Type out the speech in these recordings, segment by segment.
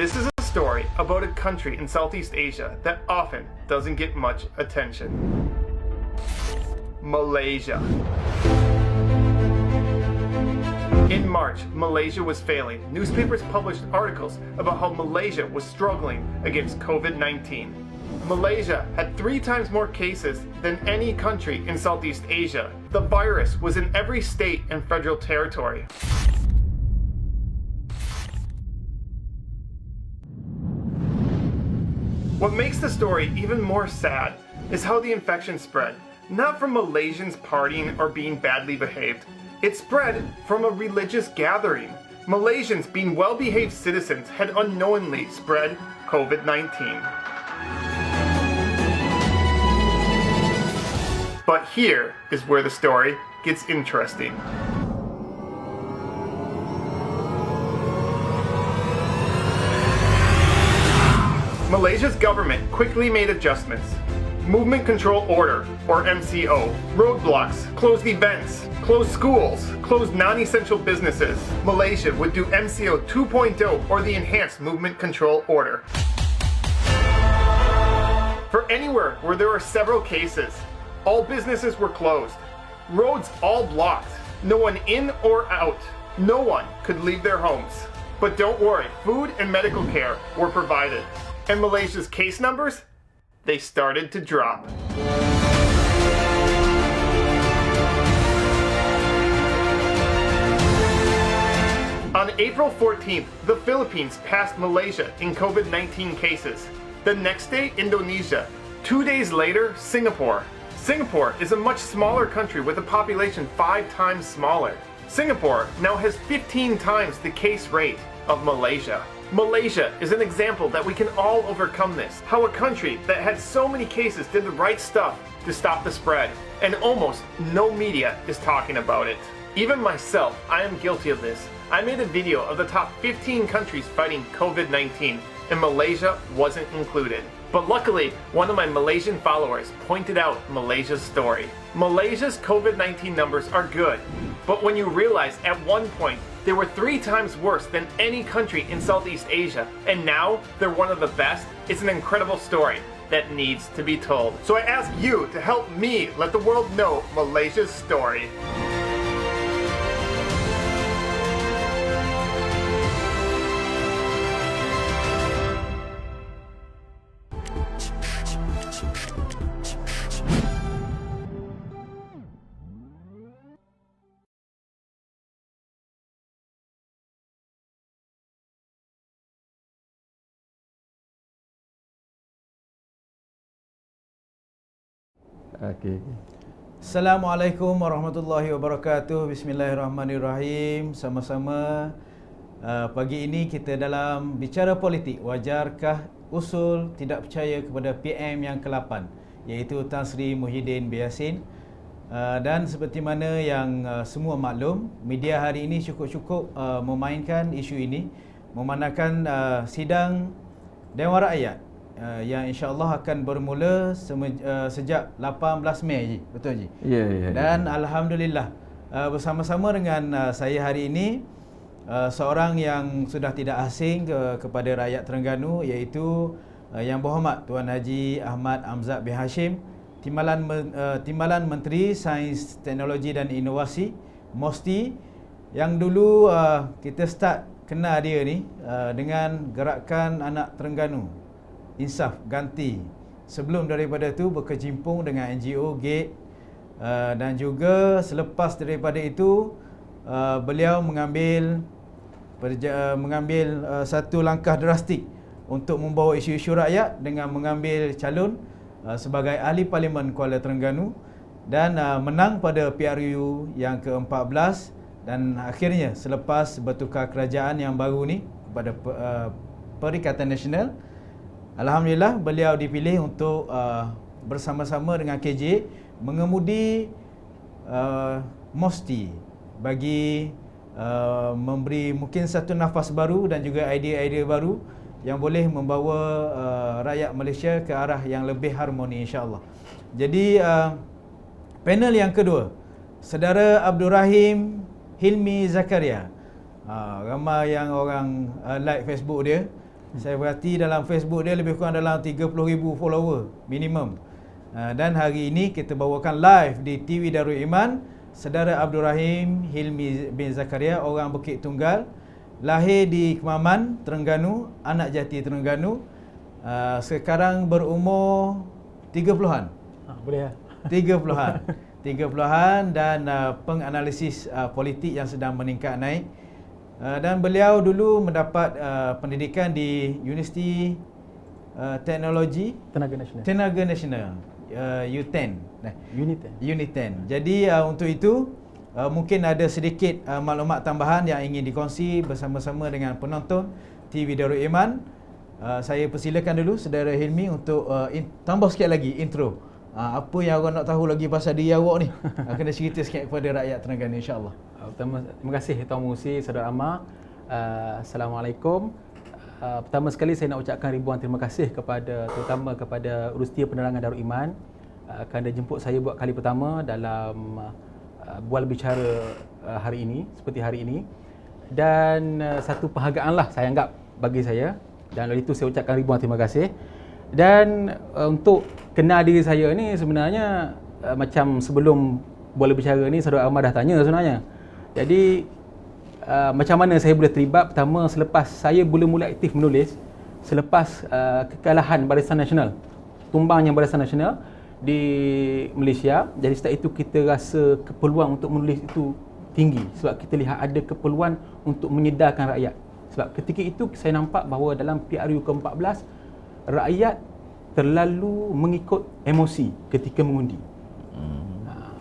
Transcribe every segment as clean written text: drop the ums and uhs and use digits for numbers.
This is a story about a country in Southeast Asia that often doesn't get much attention. Malaysia. In March, Malaysia was failing. Newspapers published articles about how Malaysia was struggling against COVID-19. Malaysia had 3 times more cases than any country in Southeast Asia. The virus was in every state and federal territory. What makes the story even more sad is how the infection spread, not from Malaysians partying or being badly behaved. It spread from a religious gathering. Malaysians, being well-behaved citizens, had unknowingly spread COVID-19. But here is where the story gets interesting. Malaysia's government quickly made adjustments. Movement Control Order, or MCO, roadblocks, closed events, closed schools, closed non-essential businesses. Malaysia would do MCO 2.0, or the Enhanced Movement Control Order. For anywhere where there were several cases, all businesses were closed. Roads all blocked. No one in or out. No one could leave their homes. But don't worry, food and medical care were provided. And Malaysia's case numbers? They started to drop. On April 14th, the Philippines passed Malaysia in COVID-19 cases. The next day, Indonesia. 2 days later, Singapore. Singapore is a much smaller country with a population 5 times smaller. Singapore now has 15 times the case rate of Malaysia. Malaysia is an example that we can all overcome this. How a country that had so many cases did the right stuff to stop the spread, and almost no media is talking about it. Even myself, I am guilty of this. I made a video of the top 15 countries fighting COVID-19, and Malaysia wasn't included. But luckily, one of my Malaysian followers pointed out Malaysia's story. Malaysia's COVID-19 numbers are good, but when you realize at one point they were 3 times worse than any country in Southeast Asia, and now they're one of the best, it's an incredible story that needs to be told. So I ask you to help me let the world know Malaysia's story. Okey. Assalamualaikum warahmatullahi wabarakatuh. Bismillahirrahmanirrahim. Sama-sama pagi ini kita dalam bicara politik. Wajarkah usul tidak percaya kepada PM yang ke-8, iaitu Tan Sri Muhyiddin bin Yassin? Dan seperti mana yang semua maklum, media hari ini cukup-cukup memainkan isu ini, memandangkan sidang Dewan Rakyat yang insya-Allah akan bermula sejak 18 Mei, betul Ji? Ya. Dan alhamdulillah bersama-sama dengan saya hari ini seorang yang sudah tidak asing kepada rakyat Terengganu, iaitu Yang Berhormat Tuan Haji Ahmad Amzad bin Hashim, Timbalan Menteri Sains, Teknologi dan Inovasi, MOSTI, yang dulu kita start kenal dia ni dengan Gerakan Anak Terengganu, Insaf Ganti. Sebelum daripada itu berkecimpung dengan NGO GATE, dan juga selepas daripada itu beliau mengambil mengambil satu langkah drastik untuk membawa isu-isu rakyat dengan mengambil calon sebagai ahli Parlimen Kuala Terengganu dan menang pada PRU yang ke-14, dan akhirnya selepas bertukar kerajaan yang baru ni kepada Perikatan Nasional, alhamdulillah beliau dipilih untuk bersama-sama dengan KJ mengemudi MOSTI bagi memberi mungkin satu nafas baru dan juga idea-idea baru yang boleh membawa rakyat Malaysia ke arah yang lebih harmoni, insya-Allah. Jadi panel yang kedua, Saudara Abdul Rahim Hilmi Zakaria. Ramai yang orang like Facebook dia. Saya perhati dalam Facebook dia lebih kurang dalam 30,000 follower minimum. Dan hari ini kita bawakan live di TV Darul Iman Saudara Abdul Rahim Hilmi bin Zakaria, orang Bukit Tunggal, lahir di Kemaman, Terengganu, anak jati Terengganu. Sekarang berumur 30-an. Boleh ya? 30-an dan penganalisis politik yang sedang meningkat naik. Dan beliau dulu mendapat pendidikan di Universiti Teknologi Tenaga Nasional, U10. Unit 10. Jadi untuk itu mungkin ada sedikit maklumat tambahan yang ingin dikongsi bersama-sama dengan penonton TV Darul Iman. Saya persilakan dulu Saudara Hilmi untuk tambah sikit lagi intro. Apa yang orang nak tahu lagi pasal diri awak ni? Kena cerita sikit kepada rakyat Terengganu, insya-Allah. Terima kasih Tuan Musi, Saudara Amar. Assalamualaikum. Pertama sekali saya nak ucapkan ribuan terima kasih terutama kepada Urusia Penerangan Darul Iman kerana jemput saya buat kali pertama dalam bual bicara hari ini, seperti hari ini. Dan satu penghargaan lah saya anggap bagi saya, dan oleh itu saya ucapkan ribuan terima kasih. Dan untuk kenal diri saya ni sebenarnya macam sebelum boleh bicara ni Saudara Amar dah tanya sebenarnya. Jadi macam mana saya boleh terlibat? Pertama, selepas saya mula aktif menulis selepas kekalahan Barisan Nasional, tumbangnya Barisan Nasional di Malaysia. Jadi setelah itu kita rasa keperluan untuk menulis itu tinggi sebab kita lihat ada keperluan untuk menyedarkan rakyat. Sebab ketika itu saya nampak bahawa dalam PRU ke-14 rakyat terlalu mengikut emosi ketika mengundi.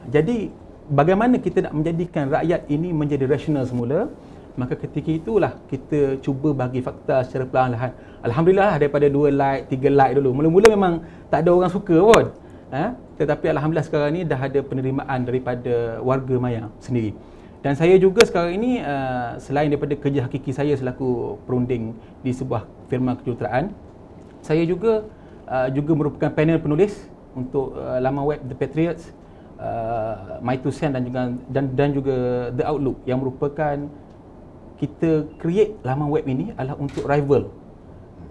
Jadi bagaimana kita nak menjadikan rakyat ini menjadi rasional semula? Maka ketika itulah kita cuba bagi fakta secara perlahan-lahan. Alhamdulillah daripada 2 like, 3 like dulu. Mula-mula memang tak ada orang suka pun. Tetapi alhamdulillah sekarang ni dah ada penerimaan daripada warga Maya sendiri. Dan saya juga sekarang ini selain daripada kerja hakiki saya selaku perunding di sebuah firma kejuruteraan, saya juga merupakan panel penulis untuk laman web The Patriots, My Two Cents dan juga The Outlook, yang merupakan kita create laman web ini adalah untuk rival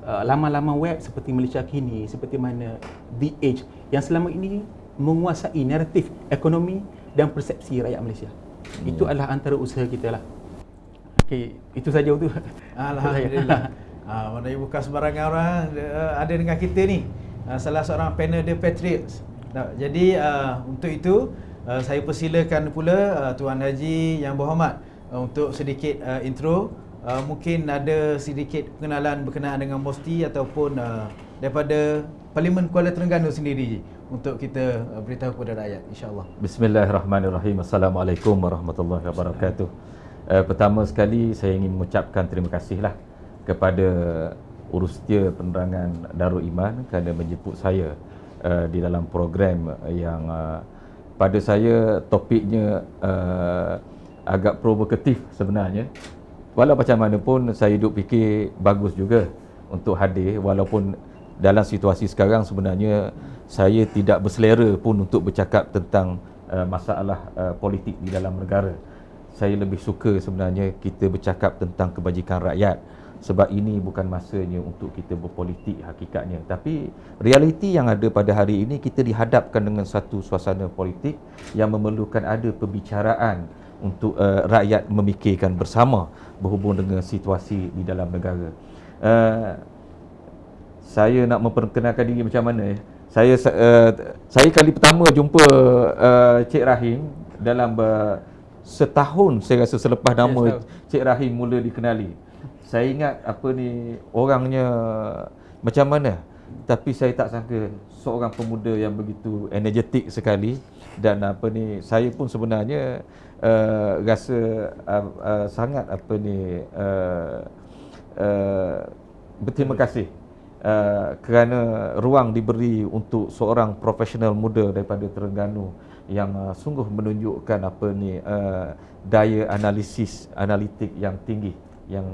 laman-laman web seperti Malaysia Kini, seperti mana The Age yang selama ini menguasai naratif ekonomi dan persepsi rakyat Malaysia. Itu adalah antara usaha kita lah. Okey, itu saja untuk alhamdulillah. Mana bukan sembarangan orang ada dengan kita ni. Salah seorang panel The Patriots. Jadi untuk itu saya persilakan pula Tuan Haji Yang Berhormat untuk sedikit intro. Mungkin ada sedikit pengenalan berkenaan dengan MOSTI ataupun daripada Parlimen Kuala Terengganu sendiri untuk kita beritahu kepada rakyat, insya-Allah. Bismillahirrahmanirrahim. Assalamualaikum warahmatullahi wabarakatuh. Pertama sekali saya ingin mengucapkan terima kasihlah kepada Urusia Penerangan Darul Iman kerana menjemput saya di dalam program yang pada saya topiknya agak provokatif sebenarnya. Walau macam mana pun saya duk fikir bagus juga untuk hadir, walaupun dalam situasi sekarang sebenarnya saya tidak berselera pun untuk bercakap tentang masalah politik di dalam negara. Saya lebih suka sebenarnya kita bercakap tentang kebajikan rakyat, sebab ini bukan masanya untuk kita berpolitik hakikatnya. Tapi realiti yang ada pada hari ini, kita dihadapkan dengan satu suasana politik yang memerlukan ada perbicaraan untuk rakyat memikirkan bersama berhubung dengan situasi di dalam negara. Saya nak memperkenalkan diri macam mana. Saya kali pertama jumpa Cik Rahim dalam setahun saya rasa selepas nama setahun. Cik Rahim mula dikenali. Saya ingat orangnya macam mana, tapi saya tak sangka seorang pemuda yang begitu energetik sekali. Dan saya pun sebenarnya rasa sangat berterima kasih kerana ruang diberi untuk seorang profesional muda daripada Terengganu yang sungguh menunjukkan daya analitik yang tinggi yang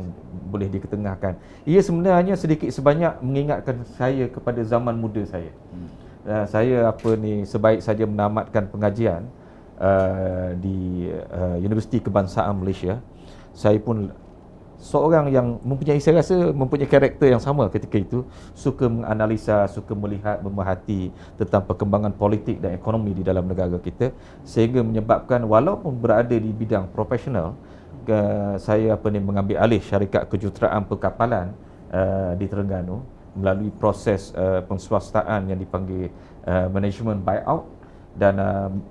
boleh diketengahkan. Ia sebenarnya sedikit sebanyak mengingatkan saya kepada zaman muda saya. Saya sebaik saja menamatkan pengajian di Universiti Kebangsaan Malaysia, saya pun seorang yang saya rasa mempunyai karakter yang sama ketika itu, suka menganalisa, suka melihat, memerhati tentang perkembangan politik dan ekonomi di dalam negara kita, sehingga menyebabkan walaupun berada di bidang profesional, saya mengambil alih syarikat kejuruteraan perkapalan di Terengganu melalui proses penswastaan yang dipanggil management buyout, dan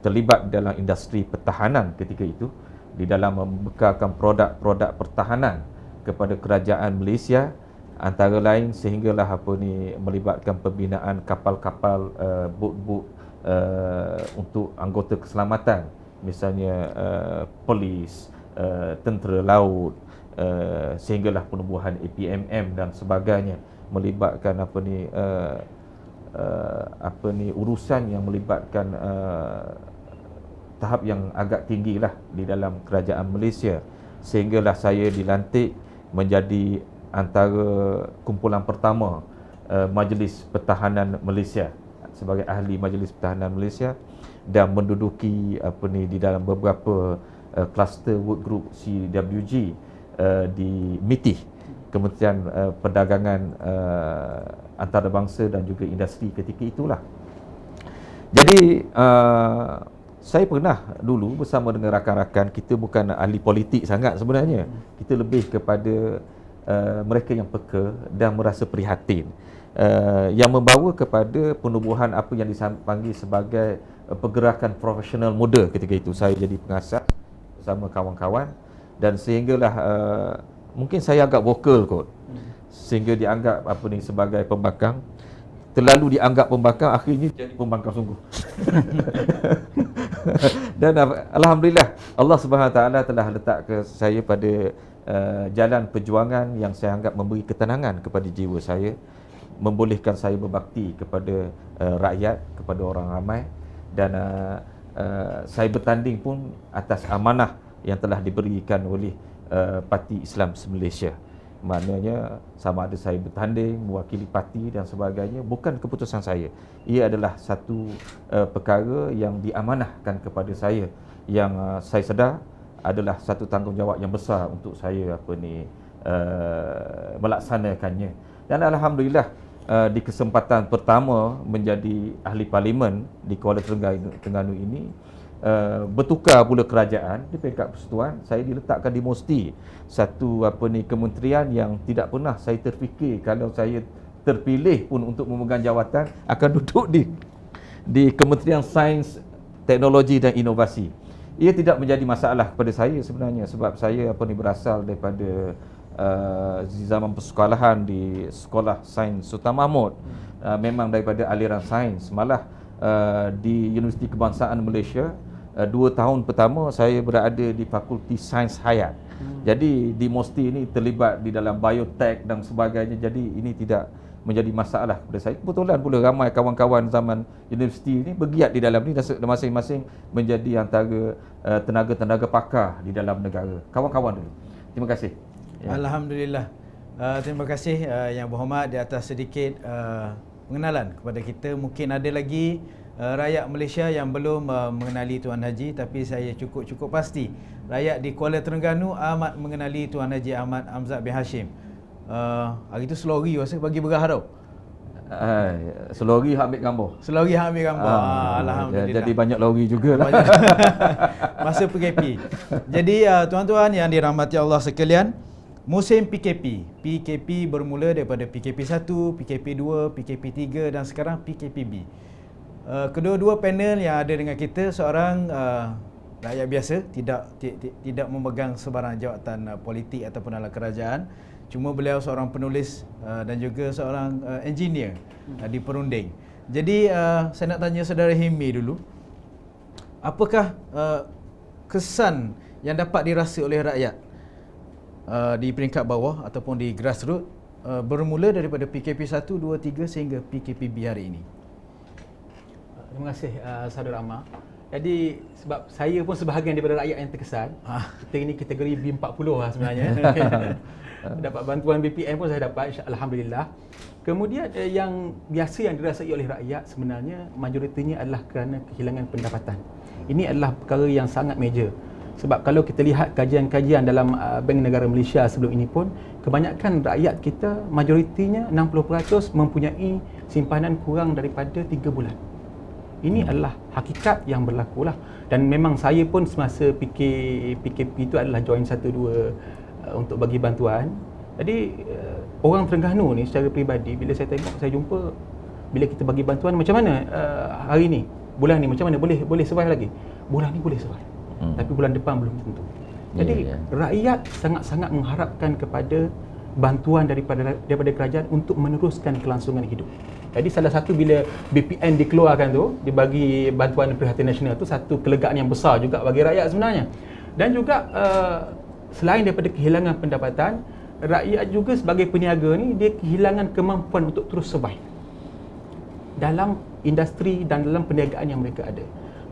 terlibat dalam industri pertahanan ketika itu di dalam membekalkan produk-produk pertahanan kepada kerajaan Malaysia, antara lain sehinggalah melibatkan pembinaan kapal-kapal, bot-bot untuk anggota keselamatan, misalnya polis, tentera laut, sehinggalah penubuhan APMM dan sebagainya, melibatkan urusan yang melibatkan tahap yang agak tinggilah di dalam kerajaan Malaysia, sehinggalah saya dilantik menjadi antara kumpulan pertama Majlis Pertahanan Malaysia, sebagai ahli Majlis Pertahanan Malaysia, dan menduduki di dalam beberapa kluster work group CWG di MITI, Kementerian Perdagangan Antarabangsa dan juga industri ketika itulah. Jadi saya pernah dulu bersama dengan rakan-rakan, kita bukan ahli politik sangat sebenarnya. Kita lebih kepada mereka yang peka dan merasa prihatin, yang membawa kepada penubuhan apa yang dipanggil sebagai pergerakan profesional muda ketika itu. Saya jadi pengasas bersama kawan-kawan, dan sehinggalah mungkin saya agak vokal kot, sehingga dianggap sebagai pembangkang. Terlalu dianggap pembangkang, akhirnya jadi pembangkang sungguh. Dan alhamdulillah Allah Subhanahu Wa Taala telah letak ke saya pada jalan perjuangan yang saya anggap memberi ketenangan kepada jiwa saya, membolehkan saya berbakti kepada rakyat, kepada orang ramai, dan saya bertanding pun atas amanah yang telah diberikan oleh Parti Islam Malaysia. Maknanya sama ada saya bertanding mewakili parti dan sebagainya, bukan keputusan saya. Ia adalah satu perkara yang diamanahkan kepada saya, yang saya sedar adalah satu tanggungjawab yang besar untuk saya melaksanakannya. Dan alhamdulillah di kesempatan pertama menjadi ahli parlimen di Kuala Terengganu ini, bertukar pula kerajaan di peringkat persekutuan. Saya diletakkan di MOSTI, satu kementerian yang tidak pernah saya terfikir kalau saya terpilih pun untuk memegang jawatan akan duduk di Kementerian Sains, Teknologi dan Inovasi. Ia tidak menjadi masalah kepada saya sebenarnya, sebab saya berasal daripada zaman persekolahan di Sekolah Sains Sultan Mahmud, memang daripada aliran sains. Malah di Universiti Kebangsaan Malaysia, 2 tahun pertama saya berada di Fakulti Sains Hayat. Jadi di MOSTI ini terlibat di dalam biotek dan sebagainya. Jadi ini tidak menjadi masalah kepada saya. Kebetulan pula ramai kawan-kawan zaman universiti ini bergiat di dalam ini, dan masing-masing menjadi antara tenaga-tenaga pakar di dalam negara. Kawan-kawan dulu. Terima kasih. Ya. Alhamdulillah. Terima kasih Yang Berhormat di atas sedikit pengenalan kepada kita. Mungkin ada lagi rakyat Malaysia yang belum mengenali Tuan Haji, tapi saya cukup pasti rakyat di Kuala Terengganu amat mengenali Tuan Haji Ahmad Amzad bin Hashim. Hari tu selori rasa bagi berah tau. Selori ambil gambar. Selori ambil gambar. Alhamdulillah. Jadi banyak lori jugalah. Masa PKP. Jadi tuan-tuan yang dirahmati Allah sekalian, musim PKP bermula daripada PKP 1, PKP 2, PKP 3 dan sekarang PKPB. Kedua-dua panel yang ada dengan kita, seorang rakyat biasa, tidak memegang sebarang jawatan politik ataupun dalam kerajaan. Cuma beliau seorang penulis dan juga seorang engineer di Perunding. Jadi saya nak tanya saudara Hilmi dulu, apakah kesan yang dapat dirasa oleh rakyat di peringkat bawah ataupun di grassroots bermula daripada PKP 1, 2, 3 sehingga PKPB hari ini? Terima kasih saudara Amar. Jadi sebab saya pun sebahagian daripada rakyat yang terkesan. Kita ini kategori B40 lah sebenarnya. Dapat bantuan BPN pun saya dapat, alhamdulillah. Kemudian yang biasa yang dirasai oleh rakyat sebenarnya majoritinya adalah kerana kehilangan pendapatan. Ini adalah perkara yang sangat major. Sebab kalau kita lihat kajian-kajian dalam Bank Negara Malaysia sebelum ini pun, kebanyakan rakyat kita majoritinya 60% mempunyai simpanan kurang daripada 3 bulan. Ini adalah hakikat yang berlaku lah. Dan memang saya pun semasa PKP itu adalah join 1-2 untuk bagi bantuan. Jadi orang Terengganu ni secara peribadi, bila saya tengok, saya jumpa, bila kita bagi bantuan macam mana hari ni, bulan ni macam mana boleh survive lagi? Bulan ni boleh survive. Tapi bulan depan belum tentu. Jadi rakyat sangat-sangat mengharapkan kepada bantuan daripada kerajaan untuk meneruskan kelangsungan hidup. Jadi salah satu bila BPN dikeluarkan tu, dibagi bantuan Perhatian Nasional tu, satu kelegaan yang besar juga bagi rakyat sebenarnya. Dan juga selain daripada kehilangan pendapatan, rakyat juga sebagai peniaga ni dia kehilangan kemampuan untuk terus survive dalam industri dan dalam perniagaan yang mereka ada.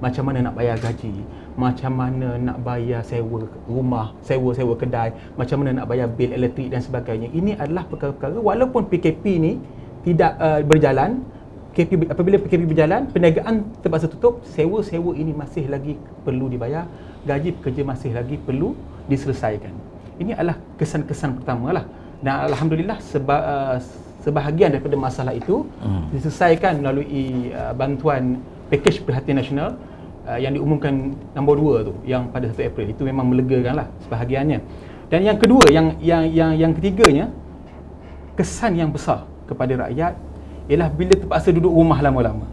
Macam mana nak bayar gaji, macam mana nak bayar sewa rumah, sewa kedai, macam mana nak bayar bil elektrik dan sebagainya. Ini adalah perkara-perkara walaupun PKP ni tidak berjalan, apabila PKP berjalan, perniagaan terpaksa tutup, sewa ini masih lagi perlu dibayar, gaji pekerja masih lagi perlu diselesaikan. Ini adalah kesan-kesan pertama lah. Dan alhamdulillah sebahagian daripada masalah itu diselesaikan melalui bantuan pakej Perhatian Nasional yang diumumkan nombor 2 tu, yang pada 1 April. Itu memang melegakan lah sebahagiannya. Dan yang kedua, yang ketiganya, kesan yang besar kepada rakyat ialah bila terpaksa duduk rumah lama-lama.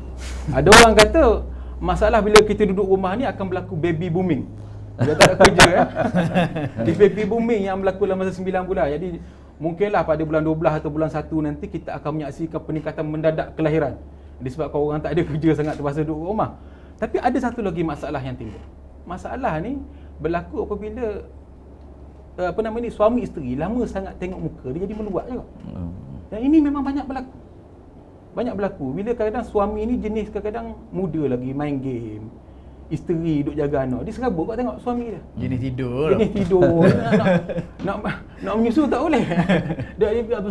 Ada orang kata masalah bila kita duduk rumah ni akan berlaku baby booming. Dia tak ada kerja Di baby booming yang berlaku dalam masa 9 bulan. Jadi mungkinlah pada bulan 12 atau bulan 1 nanti kita akan menyaksikan peningkatan mendadak kelahiran disebabkan orang tak ada kerja sangat, terpaksa duduk rumah. Tapi ada satu lagi masalah yang timbul. Masalah ni berlaku apabila suami isteri lama sangat tengok muka, dia jadi meluat juga. Dan ini memang banyak berlaku. Bila kadang-kadang suami ni jenis kadang-kadang muda lagi main game, isteri duduk jaga anak, dia serabut kat tengok suami dia. Jenis tidur. nak menyusu tak boleh.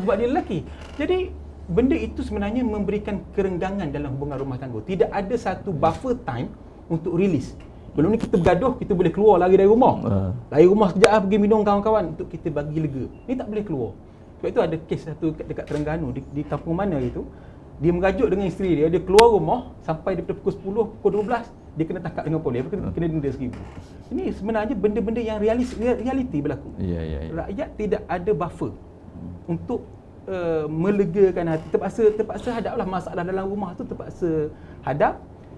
Sebab dia lelaki. Jadi benda itu sebenarnya memberikan kerenggangan dalam hubungan rumah tangga. Tidak ada satu buffer time untuk release. Belum ni kita bergaduh, kita boleh keluar lari dari rumah. Lari rumah sekejap lah, pergi minum kawan-kawan untuk kita bagi lega. Ni tak boleh keluar. Sebab itu ada kes satu dekat Terengganu, di kampung mana itu, dia merajuk dengan isteri dia keluar rumah sampai daripada pukul 10, pukul 12, dia kena tangkap dengan polis, kena denda RM1,000. Ini sebenarnya benda-benda yang realiti berlaku. Rakyat tidak ada buffer untuk melegakan hati. Terpaksa hadaplah masalah dalam rumah tu, terpaksa hadap.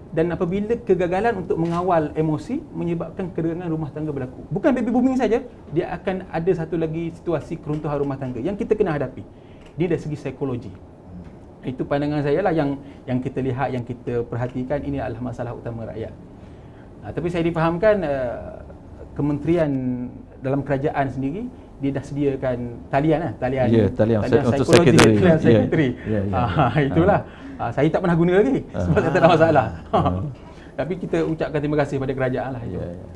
Dan apabila kegagalan untuk mengawal emosi menyebabkan kerenggangan rumah tangga berlaku. Bukan baby booming saja, dia akan ada satu lagi situasi keruntuhan rumah tangga yang kita kena hadapi. Dia dari segi psikologi. Itu pandangan saya lah yang kita lihat, yang kita perhatikan, ini adalah masalah utama rakyat. Tapi saya difahamkan kementerian dalam kerajaan sendiri, dia dah sediakan talian untuk sekretari. Itulah. Saya tak pernah guna lagi sebab tak ada masalah. Tapi kita ucapkan terima kasih pada kerajaan lah.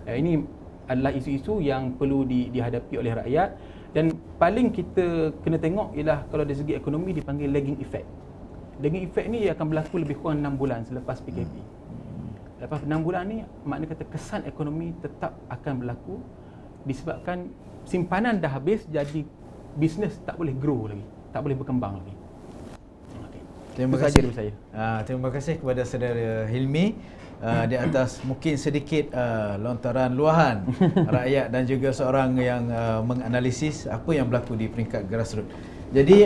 Ini adalah isu-isu yang perlu dihadapi oleh rakyat. Dan paling kita kena tengok ialah kalau dari segi ekonomi dipanggil lagging effect. Lagging effect ni akan berlaku lebih kurang 6 bulan selepas PKP. Lepas 6 bulan ni, makna kata kesan ekonomi tetap akan berlaku disebabkan simpanan dah habis, jadi bisnes tak boleh grow lagi, tak boleh berkembang lagi. Terima kasih. Terima kasih kepada saudara Hilmi di atas mungkin sedikit lontaran luahan rakyat dan juga seorang yang menganalisis apa yang berlaku di peringkat grassroots. Jadi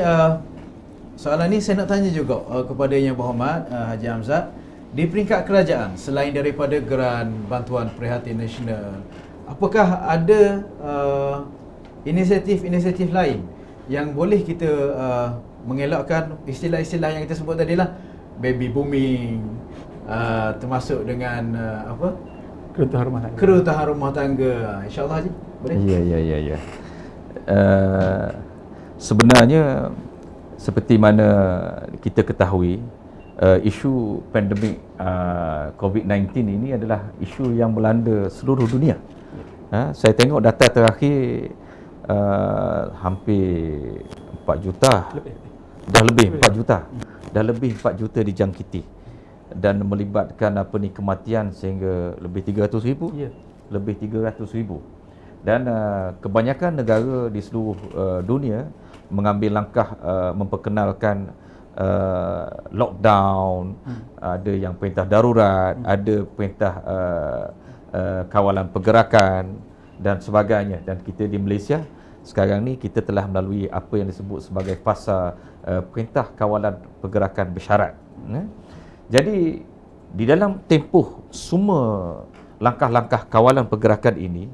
soalan ni saya nak tanya juga kepada Yang Berhormat Haji Hamzat. di peringkat kerajaan, selain daripada geran bantuan prihatin nasional, apakah ada inisiatif-inisiatif lain yang boleh kita mengelakkan istilah-istilah yang kita sebut tadi lah, baby booming, termasuk dengan kerutuhan rumah tangga. InsyaAllah Haji, boleh? Ya. Sebenarnya seperti mana kita ketahui, isu pandemik COVID-19 ini adalah isu yang melanda seluruh dunia. Saya tengok data terakhir hampir 4 juta. Dah lebih 4 juta. Dah lebih 4 juta dijangkiti. Dan melibatkan kematian sehingga lebih 300,000. Ya. Lebih 300,000. Dan kebanyakan negara di seluruh dunia mengambil langkah memperkenalkan lockdown, ada yang perintah darurat, ada perintah kawalan pergerakan dan sebagainya. Dan kita di Malaysia sekarang ni kita telah melalui apa yang disebut sebagai fasa perintah kawalan pergerakan bersyarat. Jadi di dalam tempoh semua langkah-langkah kawalan pergerakan ini,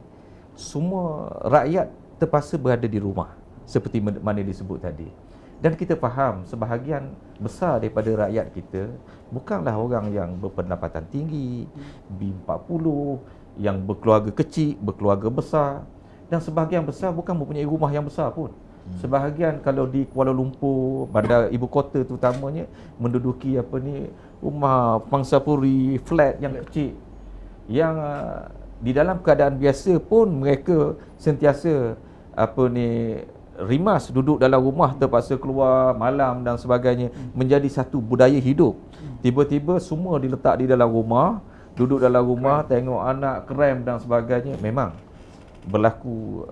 semua rakyat terpaksa berada di rumah seperti mana disebut tadi. Dan kita faham sebahagian besar daripada rakyat kita bukanlah orang yang berpendapatan tinggi, B40, yang berkeluarga kecil, berkeluarga besar, dan sebahagian besar bukan mempunyai rumah yang besar pun. Sebahagian kalau di Kuala Lumpur, bandar ibu kota terutamanya, menduduki rumah pangsapuri, flat yang kecil, yang di dalam keadaan biasa pun mereka sentiasa rimas duduk dalam rumah, terpaksa keluar malam dan sebagainya, menjadi satu budaya hidup. Tiba-tiba semua diletak di dalam rumah, duduk dalam rumah, tengok anak, krem dan sebagainya. Memang berlaku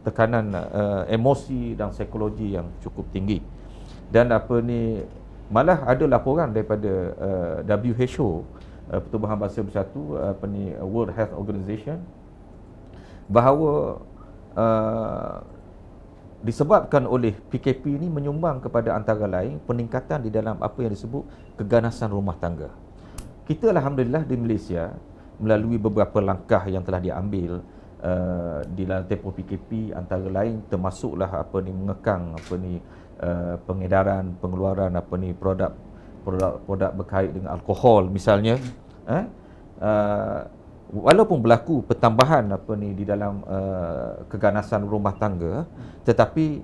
tekanan emosi dan psikologi yang cukup tinggi. Dan malah ada laporan daripada WHO, Pertubuhan Bangsa Bersatu, World Health Organization, bahawa disebabkan oleh PKP ini menyumbang kepada antara lain peningkatan di dalam apa yang disebut keganasan rumah tangga. Kita alhamdulillah di Malaysia melalui beberapa langkah yang telah diambil di dalam tempoh PKP, antara lain termasuklah mengekang pengedaran, pengeluaran produk berkait dengan alkohol misalnya. Walaupun berlaku pertambahan di dalam keganasan rumah tangga, tetapi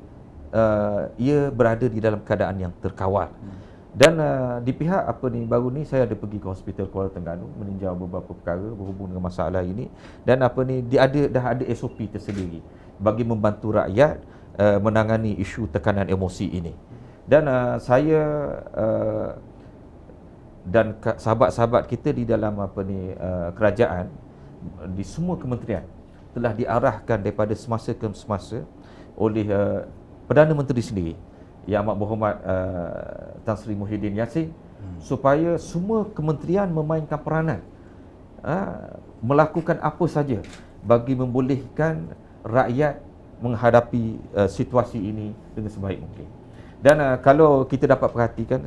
ia berada di dalam keadaan yang terkawal. Dan di pihak baru ni saya ada pergi ke Hospital Kuala Terengganu meninjau beberapa perkara berhubung dengan masalah ini, dan dah ada SOP tersendiri bagi membantu rakyat menangani isu tekanan emosi ini. Dan saya dan sahabat-sahabat kita di dalam kerajaan di semua kementerian telah diarahkan daripada semasa ke semasa oleh Perdana Menteri sendiri, Yang Amat Berhormat Tan Sri Muhyiddin Yassin, supaya semua kementerian memainkan peranan, melakukan apa saja bagi membolehkan rakyat menghadapi situasi ini dengan sebaik mungkin. Dan kalau kita dapat perhatikan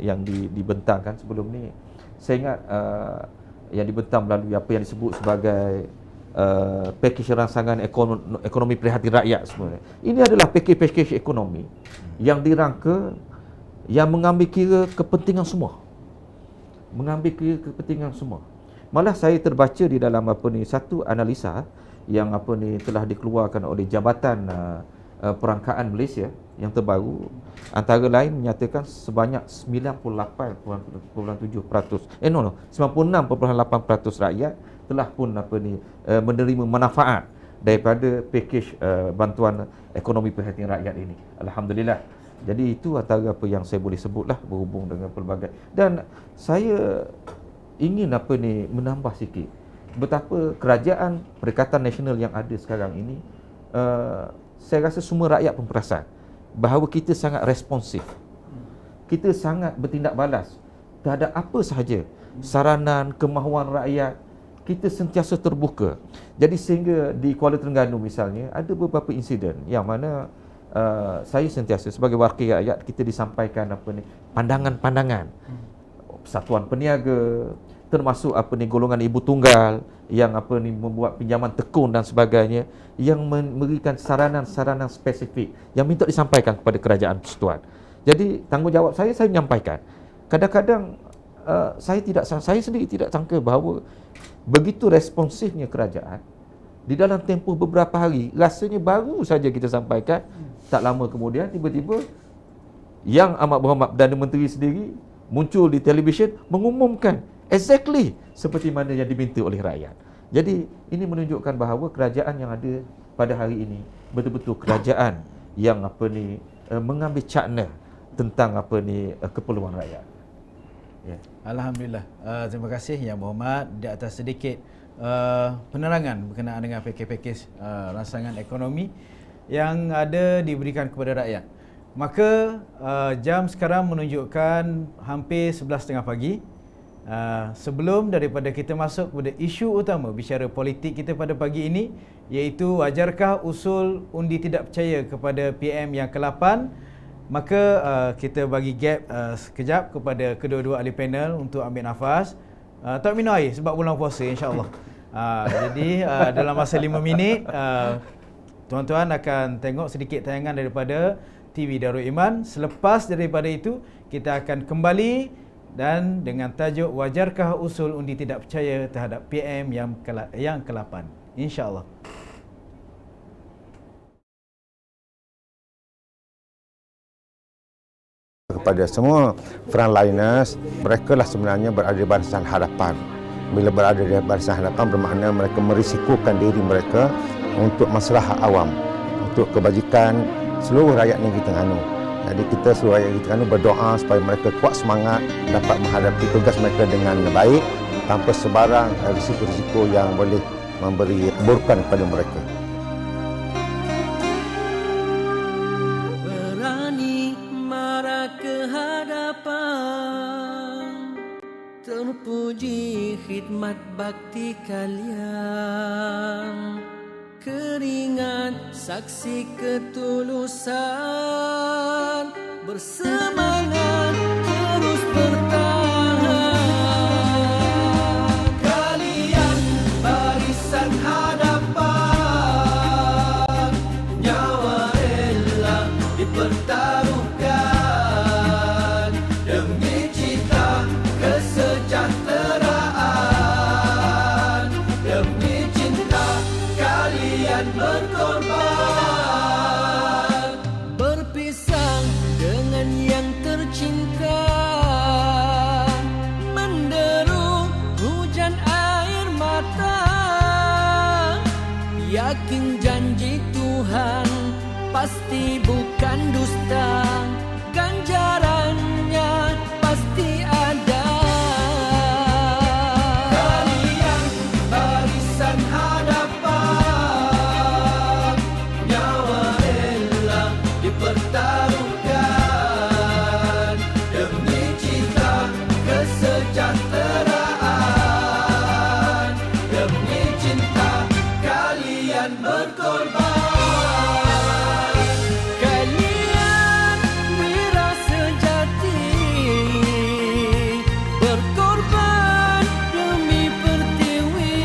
yang dibentangkan sebelum ni, saya ingat yang dibentang melalui apa yang disebut sebagai pakej rangsangan ekonomi prihatin rakyat sebenarnya. Ini adalah pakej ekonomi yang dirangka yang mengambil kira kepentingan semua. Malah saya terbaca di dalam satu analisa yang telah dikeluarkan oleh Jabatan Perangkaan Malaysia yang terbaru, antara lain menyatakan sebanyak 96.8% rakyat telah pun menerima manfaat daripada pakej bantuan ekonomi prihatin rakyat ini. Alhamdulillah. Jadi itu antara apa yang saya boleh sebutlah berhubung dengan pelbagai. Dan saya ingin menambah sikit betapa kerajaan Perikatan Nasional yang ada sekarang ini, saya rasa semua rakyat pun perasan bahawa kita sangat responsif. Kita sangat bertindak balas terhadap apa sahaja saranan, kemahuan rakyat. Kita sentiasa terbuka. Jadi sehingga di Kuala Terengganu misalnya ada beberapa insiden yang mana saya sentiasa sebagai wakil rakyat, kita disampaikan pandangan-pandangan persatuan peniaga, termasuk golongan ibu tunggal yang membuat pinjaman tekun dan sebagainya, yang memberikan saranan-saranan spesifik yang minta disampaikan kepada kerajaan persekutuan. Jadi tanggungjawab saya menyampaikan. Kadang-kadang saya sendiri tidak sangka bahawa begitu responsifnya kerajaan. Di dalam tempoh beberapa hari, rasanya baru saja kita sampaikan, tak lama kemudian tiba-tiba Yang Amat Berhormat Perdana Menteri sendiri muncul di televisyen mengumumkan exactly seperti mana yang diminta oleh rakyat. Jadi ini menunjukkan bahawa kerajaan yang ada pada hari ini betul-betul kerajaan yang mengambil cakna tentang keperluan rakyat. Ya. Alhamdulillah. Terima kasih Yang Berhormat di atas sedikit penerangan berkenaan dengan pakej-pakej rancangan ekonomi yang ada diberikan kepada rakyat. Maka jam sekarang menunjukkan hampir 11.30 pagi. Sebelum daripada kita masuk kepada isu utama bicara politik kita pada pagi ini, iaitu wajarkah usul undi tidak percaya kepada PM yang ke-8, maka kita bagi gap sekejap kepada kedua-dua ahli panel untuk ambil nafas. Tak minum air sebab bulan puasa, insya-Allah. Jadi dalam masa 5 minit tuan-tuan akan tengok sedikit tayangan daripada TV Darul Iman. Selepas daripada itu kita akan kembali dan dengan tajuk wajarkah usul undi tidak percaya terhadap PM yang ke-8, insya-Allah. Kepada semua frontliners, mereka lah sebenarnya berada di barisan hadapan. Bila berada di barisan hadapan bermakna mereka merisikokan diri mereka untuk maslahat awam, untuk kebajikan seluruh rakyat negeri Terengganu. Jadi kita seluruh rakyat negeri Terengganu berdoa supaya mereka kuat semangat, dapat menghadapi tugas mereka dengan baik tanpa sebarang risiko-risiko yang boleh memberi keburukan kepada mereka. Terpuji khidmat bakti kalian, keringat saksi ketulusan, bersemangat terus bertahan. Kalian barisan hadapan, nyawa rela dipertaruhkan demi cita kesejahteraan, demi cinta kalian berkorban. Berpisah dengan yang tercinta, menderu hujan air mata, yakin janji Tuhan pasti bukan dusta, ganjarannya pasti ada. Kalian barisan hadapan, nyawa rela dipertaruhkan demi cita kesejahteraan, demi cinta kalian berkorban. Kalian wira sejati, berkorban demi pertiwi,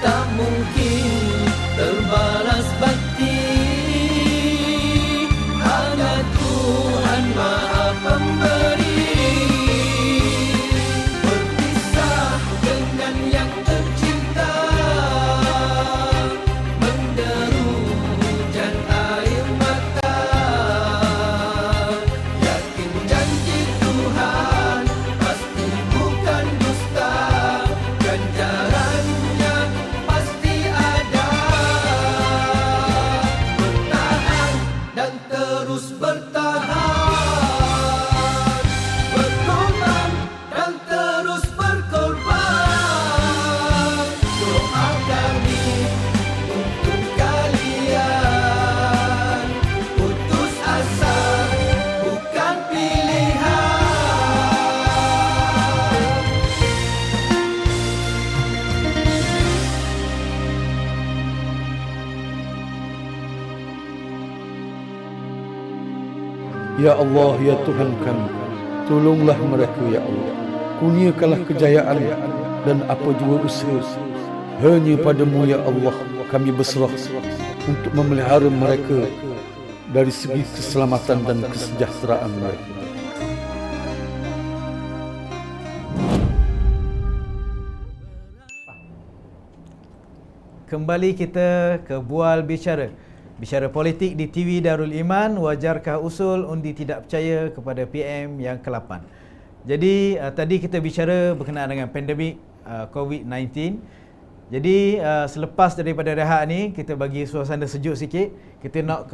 tak mungkin terbalas bakti, hanya Tuhan Maha Pemberi. Berpisah dengan yang tercinta, menderu hujan air mata, yakin janji Tuhan pasti bukan dusta, ganjarannya pasti ada. Bertahan dan terus bertahan, berkorban dan terus berkorban. Doa kami untuk kalian, putus asa bukan pilihan. Ya Allah, ya Tuhan kami, Tolonglah mereka ya Allah. Kurniakanlah kejayaan dan apa jua usaha. Hanya padamu ya Allah kami berserah untuk memelihara mereka dari segi keselamatan dan kesejahteraan mereka. Kembali kita ke Bual Bicara. Bicara politik di TV Darul Iman, wajarkah usul undi tidak percaya kepada PM yang ke-8? Jadi tadi kita bicara berkenaan dengan pandemik COVID-19. Jadi selepas daripada rehat ni, kita bagi suasana sejuk sikit. Kita nak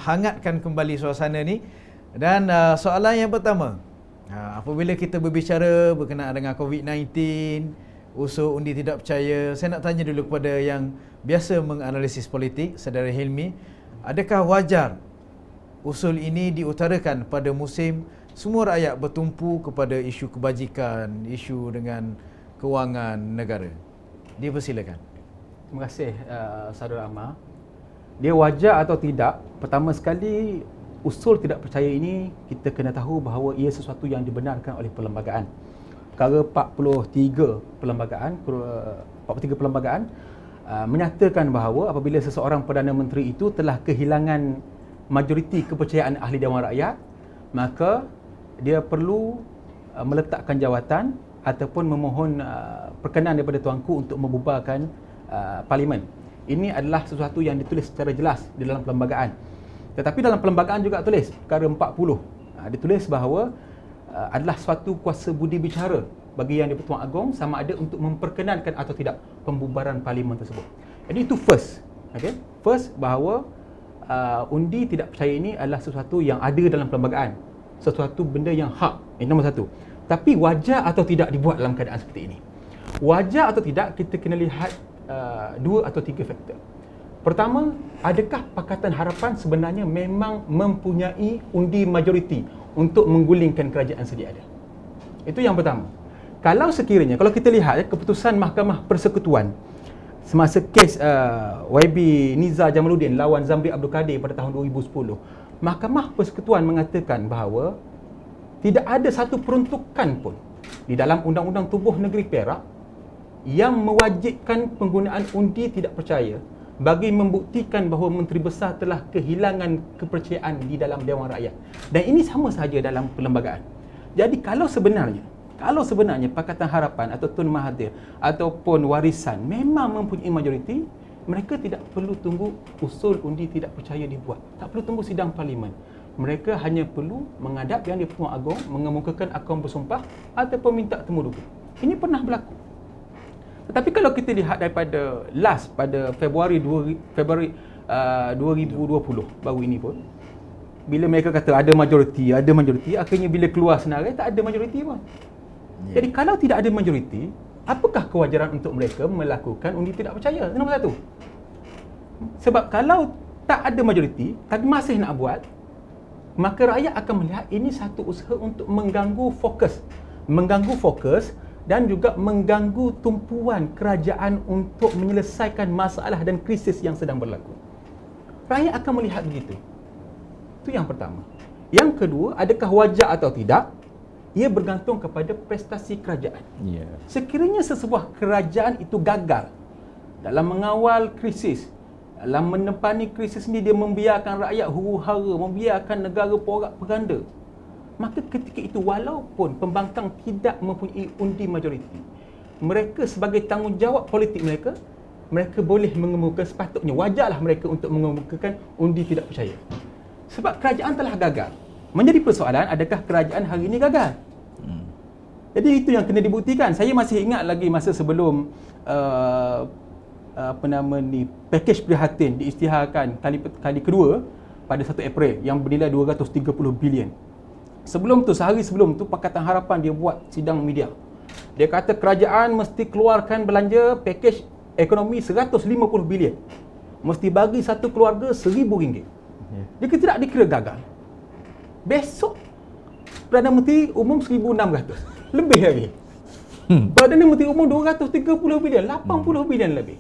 hangatkan kembali suasana ni. Dan soalan yang pertama, apabila kita berbicara berkenaan dengan COVID-19, usul undi tidak percaya, saya nak tanya dulu kepada yang biasa menganalisis politik, Saudara Hilmi, adakah wajar usul ini diutarakan pada musim semua rakyat bertumpu kepada isu kebajikan, isu dengan kewangan negara? Dipersilakan. Terima kasih Saudara Amar. Dia wajar atau tidak, pertama sekali usul tidak percaya ini kita kena tahu bahawa ia sesuatu yang dibenarkan oleh perlembagaan. Perkara 43 perlembagaan menyatakan bahawa apabila seseorang Perdana Menteri itu telah kehilangan majoriti kepercayaan ahli Dewan Rakyat, maka dia perlu meletakkan jawatan ataupun memohon perkenan daripada Tuanku untuk membubarkan parlimen. Ini adalah sesuatu yang ditulis secara jelas di dalam perlembagaan. Tetapi dalam perlembagaan juga tulis perkara 40. Ditulis bahawa adalah suatu kuasa budi bicara bagi Yang di-Pertuan Agong sama ada untuk memperkenankan atau tidak pembubaran parlimen tersebut. Jadi itu first. Okay? First, bahawa undi tidak percaya ini adalah sesuatu yang ada dalam perlembagaan. Sesuatu benda yang hak. Ini nombor satu. Tapi wajar atau tidak dibuat dalam keadaan seperti ini? Wajar atau tidak, kita kena lihat 2 atau 3 faktor. Pertama, adakah Pakatan Harapan sebenarnya memang mempunyai undi majoriti untuk menggulingkan kerajaan sedia ada? Itu yang pertama. Kalau sekiranya, kalau kita lihat keputusan Mahkamah Persekutuan semasa kes YB Nizar Jamaluddin lawan Zamri Abdul Kadir pada tahun 2010, Mahkamah Persekutuan mengatakan bahawa tidak ada satu peruntukan pun di dalam Undang-Undang Tubuh Negeri Perak yang mewajibkan penggunaan undi tidak percaya bagi membuktikan bahawa Menteri Besar telah kehilangan kepercayaan di dalam Dewan Rakyat. Dan ini sama sahaja dalam perlembagaan. Jadi kalau sebenarnya Pakatan Harapan atau Tun Mahathir ataupun Warisan memang mempunyai majoriti, mereka tidak perlu tunggu usul undi tidak percaya dibuat. Tak perlu tunggu sidang parlimen. Mereka hanya perlu menghadap Yang di-Pertuan Agong, mengemukakan akaun bersumpah ataupun minta temu dulu. Ini pernah berlaku. Tetapi kalau kita lihat daripada pada Februari 2020 baru ini pun, bila mereka kata ada majoriti, akhirnya bila keluar senarai tak ada majoriti pun. Jadi kalau tidak ada majoriti, apakah kewajaran untuk mereka melakukan undi tidak percaya? Itu nombor satu. Sebab kalau tak ada majoriti tapi masih nak buat, maka rakyat akan melihat ini satu usaha untuk mengganggu fokus dan juga mengganggu tumpuan kerajaan untuk menyelesaikan masalah dan krisis yang sedang berlaku. Rakyat akan melihat begitu. Itu yang pertama. Yang kedua, adakah wajar atau tidak? Ia bergantung kepada prestasi kerajaan. Sekiranya sesebuah kerajaan itu gagal dalam mengawal krisis, dalam menepani krisis ini, dia membiarkan rakyat huru-hara, membiarkan negara porak-poranda, maka ketika itu walaupun pembangkang tidak mempunyai undi majoriti, mereka sebagai tanggungjawab politik mereka boleh mengemukakan, sepatutnya wajarlah mereka untuk mengemukakan undi tidak percaya. Sebab kerajaan telah gagal. Menjadi persoalan, adakah kerajaan hari ini gagal? Jadi itu yang kena dibuktikan. Saya masih ingat lagi masa sebelum pakej prihatin diisytiharkan kali kedua pada 1 April yang bernilai 230 bilion. Sebelum tu, sehari sebelum tu, Pakatan Harapan dia buat sidang media. Dia kata kerajaan mesti keluarkan belanja pakej ekonomi 150 bilion. Mesti bagi satu keluarga RM1,000. Dia tidak dikira gagal. Besok Perdana Menteri umum 1,600. Lebih lagi. Perdana Menteri umum 230 bilion, 80 bilion lebih.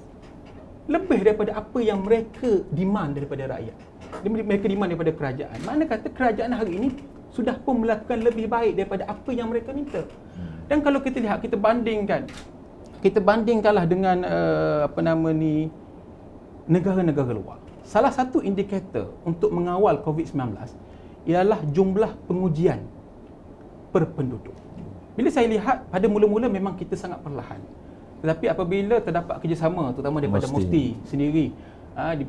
Lebih daripada apa yang mereka demand daripada rakyat. Mereka demand daripada kerajaan. Mana kata kerajaan hari ini sudah pun melakukan lebih baik daripada apa yang mereka minta. Dan kalau kita lihat, kita bandingkanlah dengan negara-negara luar. Salah satu indikator untuk mengawal COVID-19 ialah jumlah pengujian per penduduk. Bila saya lihat, pada mula-mula memang kita sangat perlahan. Tetapi apabila terdapat kerjasama, terutama daripada MUSTI sendiri,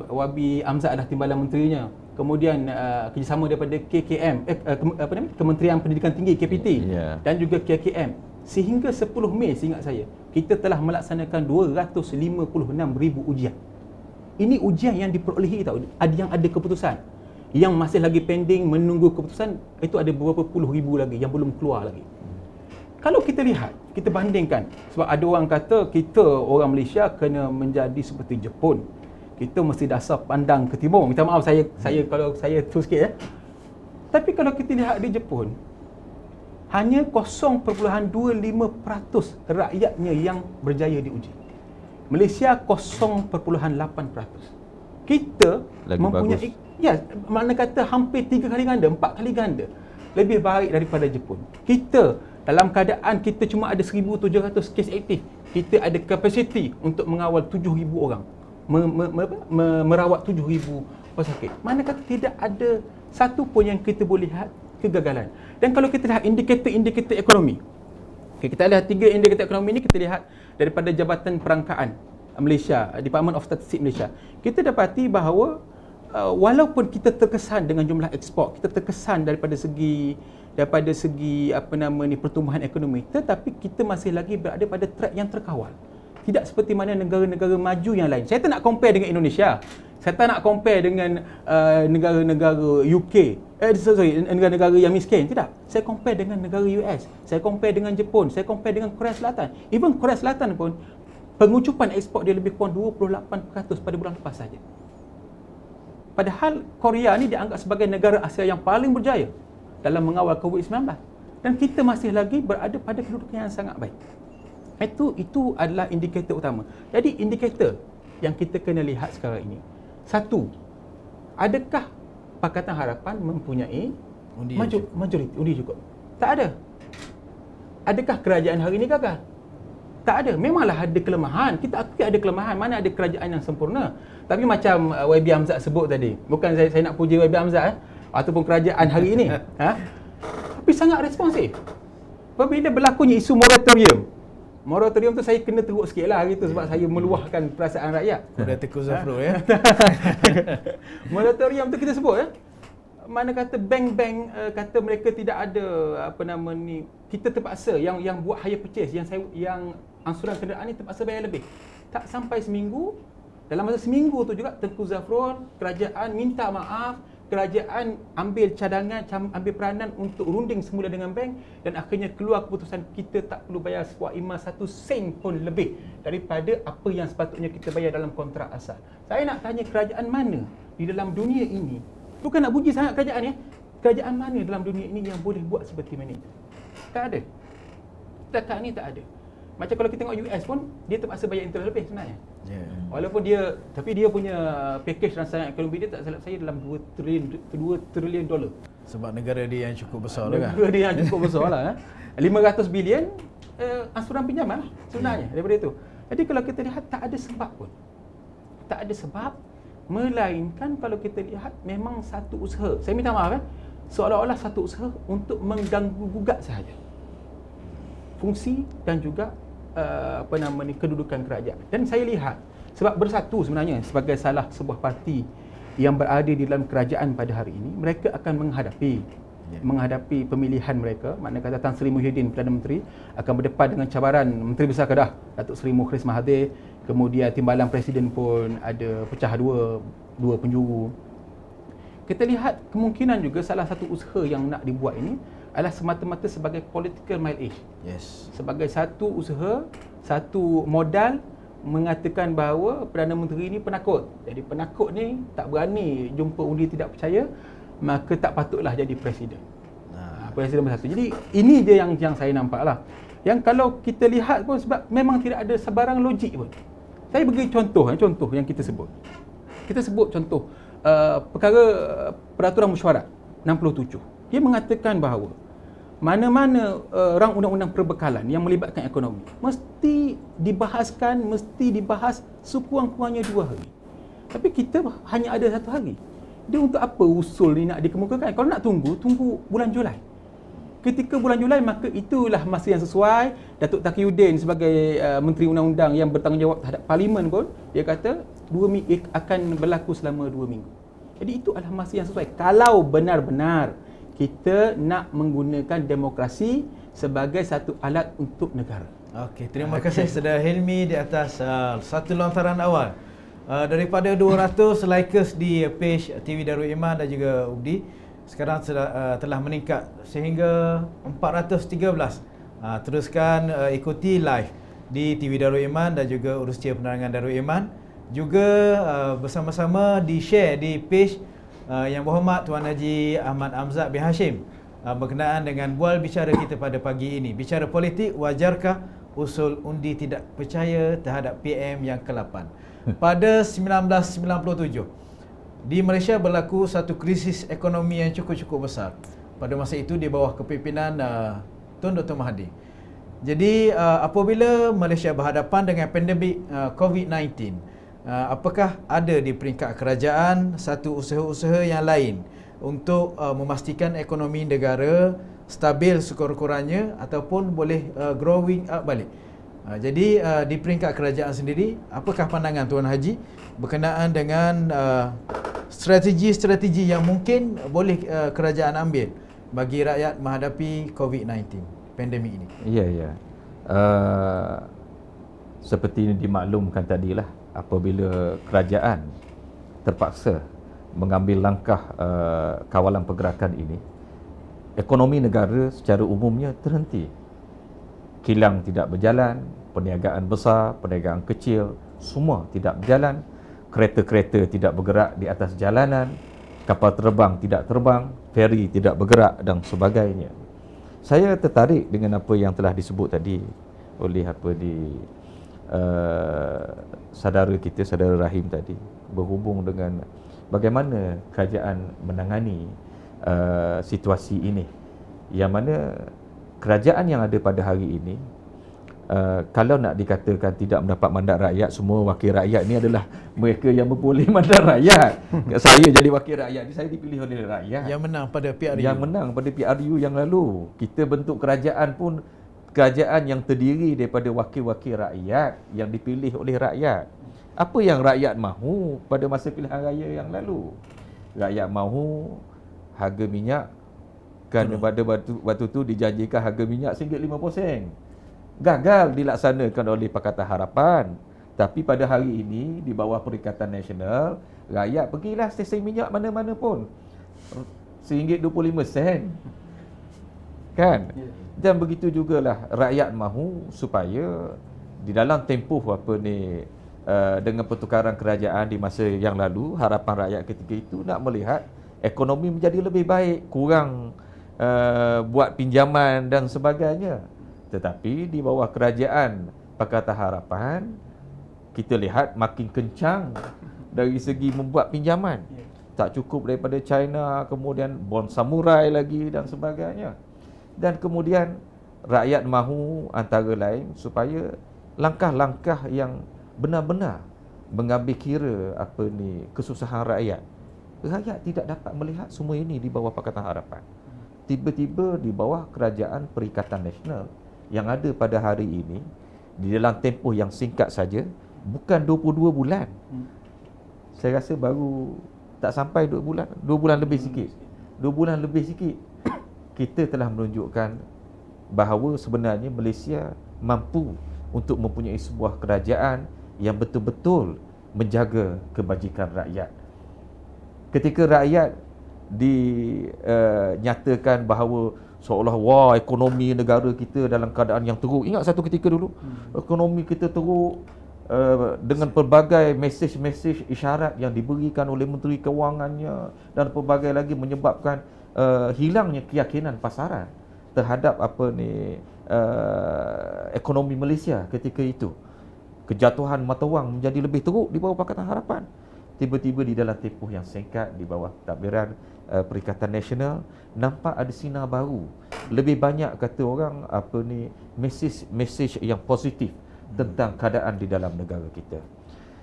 Wabi Amzad adalah timbalan menterinya, kemudian kerjasama daripada KKM, Kementerian Pendidikan Tinggi KPT, dan juga KKM, sehingga 10 Mei seingat saya, kita telah melaksanakan 256,000 ujian. Ini ujian yang diperolehi tahu, yang ada keputusan. Yang masih lagi pending menunggu keputusan, itu ada beberapa puluh ribu lagi yang belum keluar lagi. Kalau kita lihat, kita bandingkan, sebab ada orang kata kita orang Malaysia kena menjadi seperti Jepun. Kita mesti dasar pandang ke timur. Minta maaf saya kalau saya tu sikit ya. Tapi kalau kita lihat di Jepun, hanya 0.25% rakyatnya yang berjaya diuji. Malaysia 0.8%. Kita lagi mempunyai bagus. Ya, makna kata hampir 3 kali ganda, 4 kali ganda lebih baik daripada Jepun. Kita dalam keadaan kita cuma ada 1,700 kes aktif, kita ada kapasiti untuk mengawal 7,000 orang, merawat 7,000 pesakit. Mana kata tidak ada satu pun yang kita boleh lihat kegagalan. Dan kalau kita lihat indikator-indikator ekonomi, kita lihat 3 indikator ekonomi ini, kita lihat daripada Jabatan Perangkaan Malaysia, Department of Statistics Malaysia, kita dapati bahawa walaupun kita terkesan dengan jumlah ekspor, kita terkesan daripada segi pertumbuhan ekonomi, tetapi kita masih lagi berada pada track yang terkawal. Tidak seperti mana negara-negara maju yang lain. Saya tak nak compare dengan Indonesia. Saya tak nak compare dengan negara-negara UK. Negara-negara yang miskin. Tidak. Saya compare dengan negara US. Saya compare dengan Jepun. Saya compare dengan Korea Selatan. Even Korea Selatan pun, pengucupan ekspor dia lebih kurang 28% pada bulan lepas saja. Padahal Korea ni dianggap sebagai negara Asia yang paling berjaya dalam mengawal COVID-19. Dan kita masih lagi berada pada kedudukan yang sangat baik. Itu adalah indikator utama. Jadi indikator yang kita kena lihat sekarang ini. Satu, adakah Pakatan Harapan mempunyai majoriti undi cukup? Tak ada. Adakah kerajaan hari ini gagal? Tak ada. Memanglah ada kelemahan. Kita akui ada kelemahan. Mana ada kerajaan yang sempurna. Tapi macam YB Amzad sebut tadi, bukan saya nak puji YB Amzad ataupun kerajaan hari ini, tapi sangat responsif. Apabila berlakunya isu moratorium tu saya kena teruk sikit lah gitu, sebab saya meluahkan perasaan rakyat. Kuda Tengku Zafrul ya. Moratorium tu kita sebut mana kata bank-bank kata mereka tidak ada kita terpaksa yang buat hire purchase, yang angsuran kenderaan ni terpaksa bayar lebih. Tak sampai seminggu, dalam masa seminggu tu juga Tengku Zafrul, kerajaan minta maaf, kerajaan ambil cadangan, ambil peranan untuk runding semula dengan bank, dan akhirnya keluar keputusan kita tak perlu bayar sebuah imbas 1 sen pun lebih daripada apa yang sepatutnya kita bayar dalam kontrak asal. Saya nak tanya, kerajaan mana di dalam dunia ini, bukan nak puji sangat kerajaan kerajaan mana dalam dunia ini yang boleh buat seperti mana itu? Tak ada. Setakat ni tak ada. Macam kalau kita tengok US pun, dia terpaksa bayar interest lebih sebenarnya. Walaupun tapi dia punya package rancangan ekonomi dia tak salah saya dalam $2 trilion. Sebab negara dia yang cukup besar lah kan. Negara dia yang cukup besar lah. 500 bilion angsuran pinjaman lah sebenarnya daripada itu. Jadi kalau kita lihat, tak ada sebab pun. Tak ada sebab, melainkan kalau kita lihat memang satu usaha. Saya minta maaf seolah-olah satu usaha untuk mengganggu gugat sahaja fungsi dan juga kedudukan kerajaan. Dan saya lihat, sebab Bersatu sebenarnya sebagai salah sebuah parti yang berada di dalam kerajaan pada hari ini, mereka akan menghadapi pemilihan mereka. Maknanya kata Tan Sri Muhyiddin Perdana Menteri akan berdepan dengan cabaran Menteri Besar Kedah Datuk Seri Mukhlis Mahathir. Kemudian timbalan Presiden pun ada pecah dua penjuru. Kita lihat kemungkinan juga salah satu usaha yang nak dibuat ini adalah semata-mata sebagai political mileage. Sebagai satu usaha, satu modal mengatakan bahawa Perdana Menteri ini penakut. Jadi penakut ni tak berani jumpa undi tidak percaya, maka tak patutlah jadi presiden. Presiden bersatu. Jadi ini dia yang saya nampak lah. Yang kalau kita lihat pun, sebab memang tidak ada sebarang logik pun. Saya bagi contoh yang kita sebut. Kita sebut contoh perkara peraturan mesyuarat 67. Dia mengatakan bahawa mana-mana rang undang-undang perbekalan yang melibatkan ekonomi mesti dibahas sekurang-kurangnya 2 hari. Tapi kita hanya ada 1 hari. Dia untuk apa usul ni nak dikemukakan? Kalau nak tunggu bulan Julai. Ketika bulan Julai, maka itulah masa yang sesuai. Datuk Taqiyuddin sebagai Menteri Undang-Undang yang bertanggungjawab terhadap Parlimen pun, dia kata akan berlaku selama 2 minggu. Jadi itu adalah masa yang sesuai. Kalau benar-benar kita nak menggunakan demokrasi sebagai satu alat untuk negara. Okey, terima kasih Saudara Hilmi di atas satu lontaran awal. Daripada 200 likers di page TV Darul Iman dan juga UBDI, sekarang telah meningkat sehingga 413. Teruskan ikuti live di TV Darul Iman dan juga Urustia Penerangan Darul Iman. Juga bersama-sama di-share di page Yang Berhormat Tuan Haji Ahmad Amzad bin Hashim berkenaan dengan bual bicara kita pada pagi ini. Bicara politik, wajarkah usul undi tidak percaya terhadap PM yang ke-8? Pada 1997, di Malaysia berlaku satu krisis ekonomi yang cukup besar. Pada masa itu di bawah kepimpinan Tun Dr. Mahathir. Jadi apabila Malaysia berhadapan dengan pandemik COVID-19, apakah ada di peringkat kerajaan satu usaha-usaha yang lain untuk memastikan ekonomi negara stabil sekurang-kurangnya ataupun boleh growing up balik? Jadi di peringkat kerajaan sendiri, apakah pandangan Tuan Haji berkenaan dengan strategi-strategi yang mungkin boleh kerajaan ambil bagi rakyat menghadapi COVID-19, pandemik ini? Ya. Seperti dimaklumkan tadilah, apabila kerajaan terpaksa mengambil langkah kawalan pergerakan ini, ekonomi negara secara umumnya terhenti. Kilang tidak berjalan, perniagaan besar, perniagaan kecil, semua tidak berjalan. Kereta-kereta tidak bergerak di atas jalanan, kapal terbang tidak terbang, feri tidak bergerak dan sebagainya. Saya tertarik dengan apa yang telah disebut tadi oleh saudara kita, saudara Rahim tadi, berhubung dengan bagaimana kerajaan menangani situasi ini, yang mana kerajaan yang ada pada hari ini, kalau nak dikatakan tidak mendapat mandat rakyat, semua wakil rakyat ni adalah mereka yang memperoleh mandat rakyat. Saya jadi wakil rakyat ni, saya dipilih oleh rakyat. Yang menang pada PRU. Yang menang pada PRU yang lalu. Kita bentuk kerajaan pun kerajaan yang terdiri daripada wakil-wakil rakyat yang dipilih oleh rakyat. Apa yang rakyat mahu pada masa pilihan raya yang lalu? Rakyat mahu harga minyak, kan pada waktu tu dijanjikan harga minyak RM1.50. Gagal dilaksanakan oleh Pakatan Harapan. Tapi pada hari ini di bawah Perikatan Nasional, rakyat pergilah stesen minyak mana-mana pun RM1.25. Kan? Dan begitu jugalah rakyat mahu supaya di dalam tempoh dengan pertukaran kerajaan di masa yang lalu, harapan rakyat ketika itu nak melihat ekonomi menjadi lebih baik, kurang buat pinjaman dan sebagainya. Tetapi di bawah kerajaan Pakatan Harapan, kita lihat makin kencang dari segi membuat pinjaman. Tak cukup daripada China, kemudian bond samurai lagi dan sebagainya. Dan kemudian rakyat mahu antara lain supaya langkah-langkah yang benar-benar mengambil kira kesusahan rakyat. Rakyat tidak dapat melihat semua ini di bawah Pakatan Harapan. Tiba-tiba di bawah kerajaan Perikatan Nasional yang ada pada hari ini, di dalam tempoh yang singkat saja, bukan 22 bulan. Saya rasa baru tak sampai 2 bulan, 2 bulan lebih sikit. 2 bulan lebih sikit, kita telah menunjukkan bahawa sebenarnya Malaysia mampu untuk mempunyai sebuah kerajaan yang betul-betul menjaga kebajikan rakyat. Ketika rakyat dinyatakan bahawa seolah ekonomi negara kita dalam keadaan yang teruk. Ingat satu ketika dulu ekonomi kita teruk dengan pelbagai mesej-mesej isyarat yang diberikan oleh Menteri Kewangannya dan pelbagai lagi menyebabkan hilangnya keyakinan pasaran terhadap ekonomi Malaysia ketika itu. Kejatuhan mata wang menjadi lebih teruk di bawah Pakatan Harapan. tiba-tiba di dalam tempoh yang singkat di bawah tadbiran Perikatan Nasional nampak ada sinar baru. Lebih banyak kata orang mesej yang positif tentang keadaan di dalam negara kita.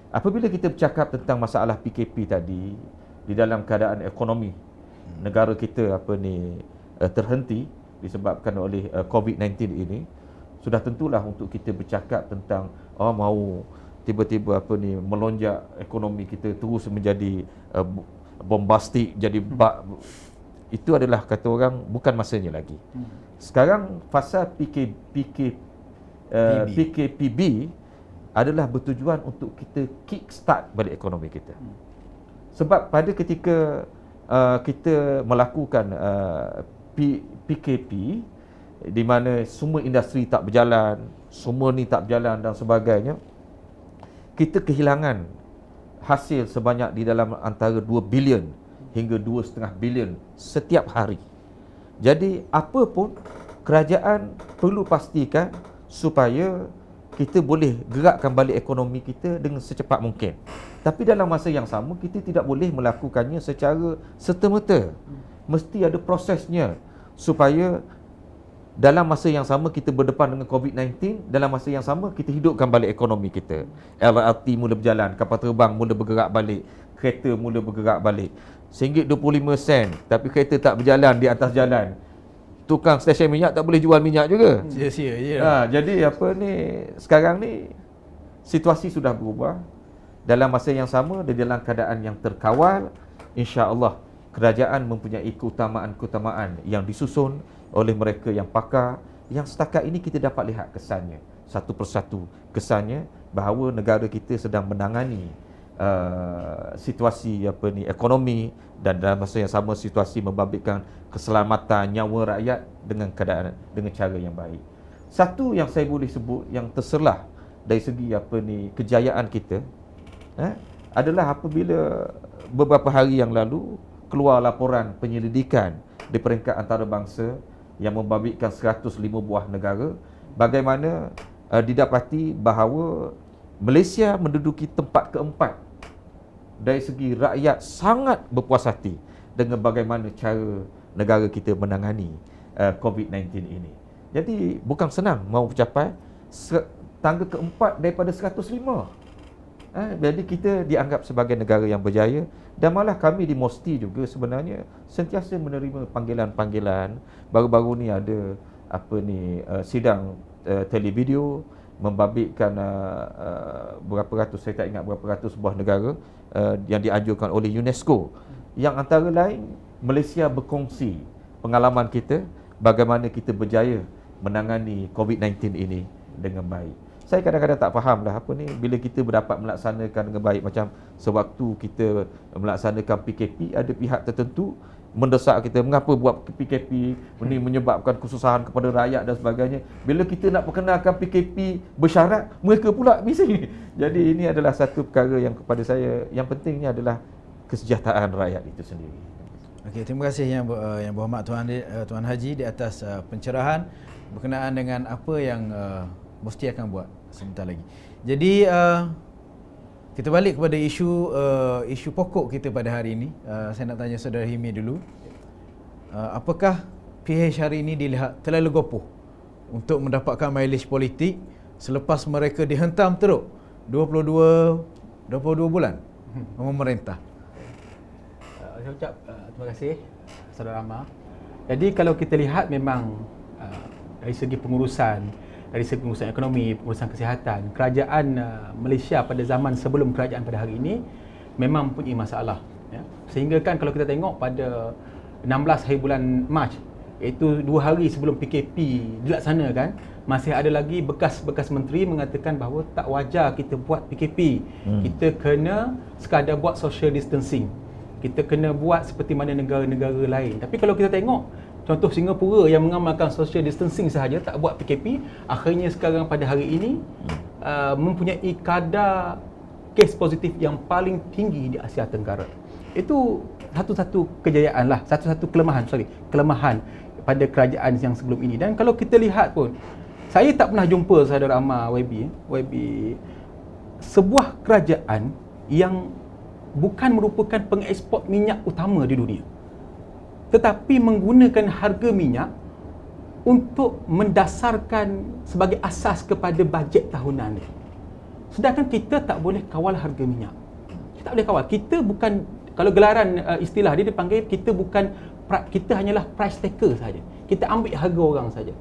Apabila kita bercakap tentang masalah PKP tadi, di dalam keadaan ekonomi negara kita terhenti disebabkan oleh COVID-19 ini, sudah tentulah untuk kita bercakap tentang mau tiba-tiba melonjak ekonomi kita terus menjadi bombastik, jadi itu adalah kata orang bukan masanya lagi. Sekarang fasa PKPB adalah bertujuan untuk kita kick start balik ekonomi kita. Sebab pada ketika kita melakukan PKP di mana semua industri tak berjalan, semua ni tak berjalan dan sebagainya, kita kehilangan hasil sebanyak di dalam antara 2 bilion hingga 2,5 bilion setiap hari. Jadi apa pun kerajaan perlu pastikan supaya kita boleh gerakkan balik ekonomi kita dengan secepat mungkin. Tapi dalam masa yang sama kita tidak boleh melakukannya secara serta-merta. Mesti ada prosesnya supaya dalam masa yang sama kita berdepan dengan COVID-19, dalam masa yang sama kita hidupkan balik ekonomi kita. LRT mula berjalan, kapal terbang mula bergerak balik, kereta mula bergerak balik. RM1.25, tapi kereta tak berjalan di atas jalan. Tukang stesen minyak tak boleh jual minyak juga. Sia-sia je. Jadi sekarang ni situasi sudah berubah. Dalam masa yang sama dan dalam keadaan yang terkawal, insya-Allah kerajaan mempunyai keutamaan-keutamaan yang disusun oleh mereka yang pakar, yang setakat ini kita dapat lihat kesannya satu persatu, kesannya bahawa negara kita sedang menangani situasi ekonomi, dan dalam masa yang sama situasi membabitkan keselamatan nyawa rakyat dengan cara yang baik. Satu yang saya boleh sebut yang terselah dari segi kejayaan kita adalah apabila beberapa hari yang lalu keluar laporan penyelidikan di peringkat antarabangsa yang membabitkan 105 buah negara, bagaimana didapati bahawa Malaysia menduduki tempat keempat dari segi rakyat sangat berpuas hati dengan bagaimana cara negara kita menangani COVID-19 ini. Jadi bukan senang mau mencapai tangga keempat daripada 105. Jadi kita dianggap sebagai negara yang berjaya, dan malah kami di MOSTI juga sebenarnya sentiasa menerima panggilan-panggilan. Baru-baru ni ada sidang televideo membabitkan berapa ratus, saya tak ingat berapa ratus buah negara yang dianjurkan oleh UNESCO, yang antara lain Malaysia berkongsi pengalaman kita bagaimana kita berjaya menangani COVID-19 ini dengan baik. Saya kadang-kadang tak fahamlah bila kita dapat melaksanakan dengan baik. Macam sewaktu kita melaksanakan PKP, ada pihak tertentu mendesak kita, mengapa buat PKP, ini menyebabkan kesusahan kepada rakyat dan sebagainya. Bila kita nak perkenalkan PKP bersyarat, mereka pula bising. Jadi ini adalah satu perkara yang kepada saya, yang pentingnya adalah kesejahteraan rakyat itu sendiri. Okey, terima kasih yang berhormat Tuan Haji di atas pencerahan berkenaan dengan apa yang mesti akan buat sebentar lagi. Jadi kita balik kepada isu pokok kita pada hari ini. Saya nak tanya Saudara Himi dulu. Apakah PH hari ini dilihat terlalu gopoh untuk mendapatkan mileage politik selepas mereka dihentam teruk 22 bulan memerintah? Saya ucap terima kasih Saudara Amar. Jadi kalau kita lihat memang dari segi pengurusan ekonomi, pengurusan kesihatan, kerajaan Malaysia pada zaman sebelum kerajaan pada hari ini memang mempunyai masalah. Sehingga kan kalau kita tengok pada 16 hari bulan Mac, iaitu 2 hari sebelum PKP dilaksanakan, masih ada lagi bekas-bekas menteri mengatakan bahawa tak wajar kita buat PKP. Kita kena sekadar buat social distancing. Kita kena buat seperti mana negara-negara lain. Tapi kalau kita tengok contoh Singapura yang mengamalkan social distancing sahaja, tak buat PKP, akhirnya sekarang pada hari ini mempunyai kadar kes positif yang paling tinggi di Asia Tenggara. Itu satu-satu kejayaan lah, satu-satu kelemahan pada kerajaan yang sebelum ini. Dan kalau kita lihat pun, saya tak pernah jumpa Saudara Amar YB sebuah kerajaan yang bukan merupakan pengeksport minyak utama di dunia, tetapi menggunakan harga minyak untuk mendasarkan sebagai asas kepada bajet tahunan dia. Sedangkan kita tak boleh kawal harga minyak. Kita tak boleh kawal. Kita bukan, kalau gelaran istilah dia dipanggil, kita hanyalah price taker saja. Kita ambil harga orang saja.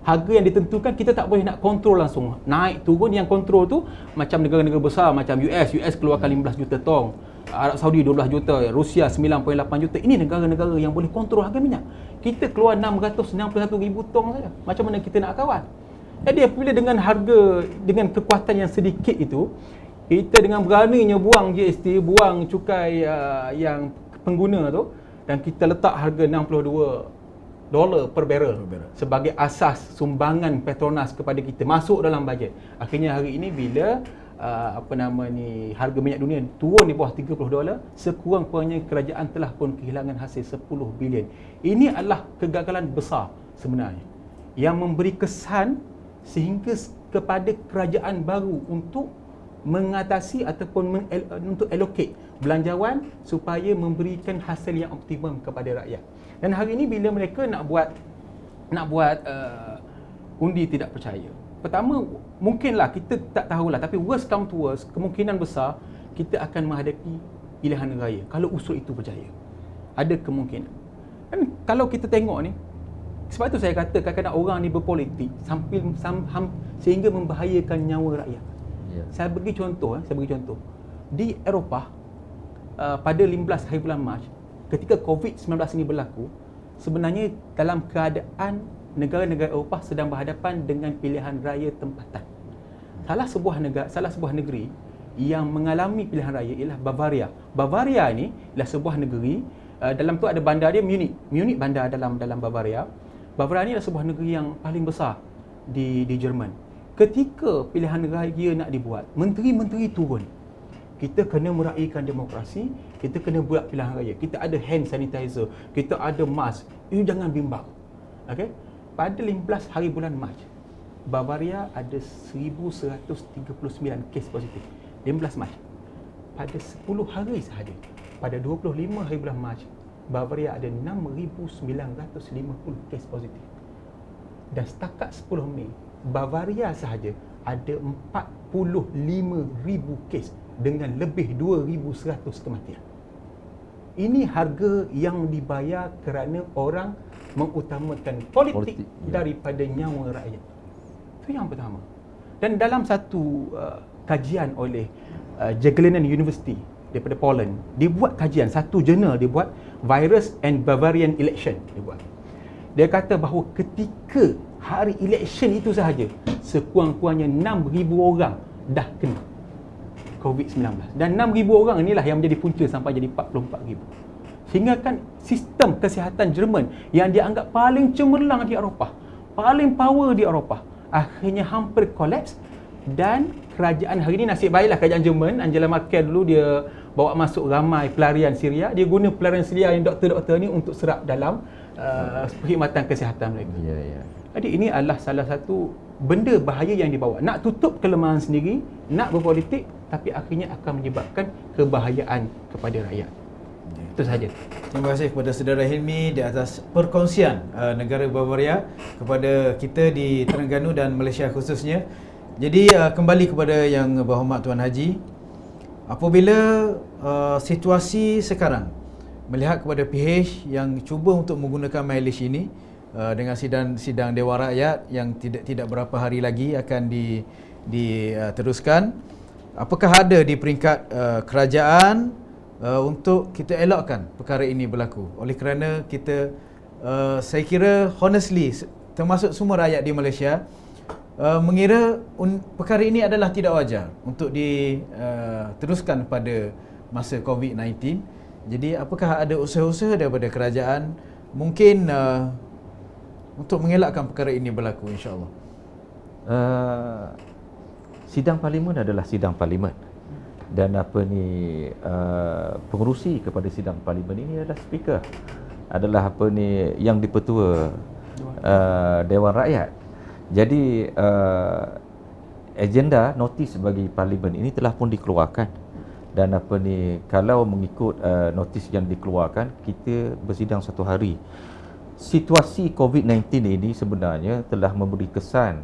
Harga yang ditentukan kita tak boleh nak kontrol langsung. Naik turun, yang kontrol tu macam negara-negara besar macam US keluarkan 15 juta tong, Arab Saudi 12 juta, Rusia 9.8 juta. Ini negara-negara yang boleh kontrol harga minyak. Kita keluar 661,000 tong saja. Macam mana kita nak kawal? Jadi apabila dengan harga, dengan kekuatan yang sedikit itu, kita dengan beraninya buang GST, buang cukai yang pengguna tu, dan kita letak harga $62 per barrel sebagai asas sumbangan Petronas kepada kita, masuk dalam bajet. Akhirnya hari ini bila harga minyak dunia turun di bawah $30, sekurang-kurangnya kerajaan telah pun kehilangan hasil 10 bilion. Ini adalah kegagalan besar sebenarnya yang memberi kesan sehingga kepada kerajaan baru untuk mengatasi ataupun untuk allocate belanjawan supaya memberikan hasil yang optimum kepada rakyat. Dan hari ini bila mereka nak buat undi tidak percaya, pertama mungkinlah, kita tak tahulah, tapi worst come to worst, kemungkinan besar kita akan menghadapi pilihan raya kalau usul itu berjaya. Ada kemungkinan. Dan kalau kita tengok ni, sebab itu saya kata kadang-kadang orang ni berpolitik sehingga membahayakan nyawa rakyat. Saya bagi contoh. Di Eropah, pada 15 hari bulan Mac, ketika COVID-19 ini berlaku, sebenarnya dalam keadaan negara-negara Eropah sedang berhadapan dengan pilihan raya tempatan. Salah sebuah negeri yang mengalami pilihan raya ialah Bavaria. Bavaria ini ialah sebuah negeri, dalam tu ada bandar dia Munich bandar dalam Bavaria. Bavaria ini adalah sebuah negeri yang paling besar di Jerman. Ketika pilihan raya nak dibuat, menteri-menteri turun. Kita kena meraihkan demokrasi, kita kena buat pilihan raya. Kita ada hand sanitizer, kita ada mask. You jangan bimbang. Okey? Pada 15 hari bulan Mac, Bavaria ada 1139 kes positif. 15 Mac. Pada 10 hari sahaja, pada 25 hari bulan Mac, Bavaria ada 6,950 kes positif. Dan setakat 10 Mei, Bavaria sahaja ada 45,000 kes dengan lebih 2,100 kematian. Ini harga yang dibayar kerana orang mengutamakan politik daripada nyawa rakyat. Itu yang pertama. Dan dalam satu kajian oleh Jagiellonian University daripada Poland, dibuat kajian, satu jurnal dibuat, Virus and Bavarian Election dibuat. Dia kata bahawa ketika hari election itu sahaja, sekurang-kurangnya 6,000 orang dah kena COVID-19. Dan 6,000 orang inilah yang menjadi punca sampai jadi 44,000. Sehingga kan sistem kesihatan Jerman yang dianggap paling cemerlang di Eropah, paling power di Eropah, akhirnya hampir kolaps. Dan kerajaan hari ini, nasib baiklah kerajaan Jerman, Angela Merkel dulu dia bawa masuk ramai pelarian Syria. Dia guna pelarian Syria yang doktor-doktor ni untuk serap dalam perkhidmatan kesihatan mereka. Jadi ini adalah salah satu benda bahaya yang dibawa. Nak tutup kelemahan sendiri, nak berpolitik, tapi akhirnya akan menyebabkan kebahayaan kepada rakyat. Itu sahaja. Terima kasih kepada saudara Hilmi di atas perkongsian negara Bavaria kepada kita di Terengganu dan Malaysia khususnya. Jadi kembali kepada yang berhormat Tuan Haji, apabila situasi sekarang melihat kepada PH yang cuba untuk menggunakan mileage ini dengan sidang Dewan Rakyat yang tidak berapa hari lagi akan diteruskan, apakah ada di peringkat kerajaan untuk kita elakkan perkara ini berlaku? Oleh kerana kita saya kira honestly termasuk semua rakyat di Malaysia mengira perkara ini adalah tidak wajar untuk diteruskan pada masa COVID-19. Jadi apakah ada usaha-usaha daripada kerajaan mungkin untuk mengelakkan perkara ini berlaku, insya-Allah? Sidang parlimen adalah sidang parlimen, dan pengerusi kepada sidang parlimen ini adalah speaker, adalah yang dipertua Dewan Rakyat. Jadi agenda notis bagi parlimen ini telah pun dikeluarkan Dan kalau mengikut notis yang dikeluarkan, kita bersidang 1 hari. Situasi COVID-19 ini sebenarnya telah memberi kesan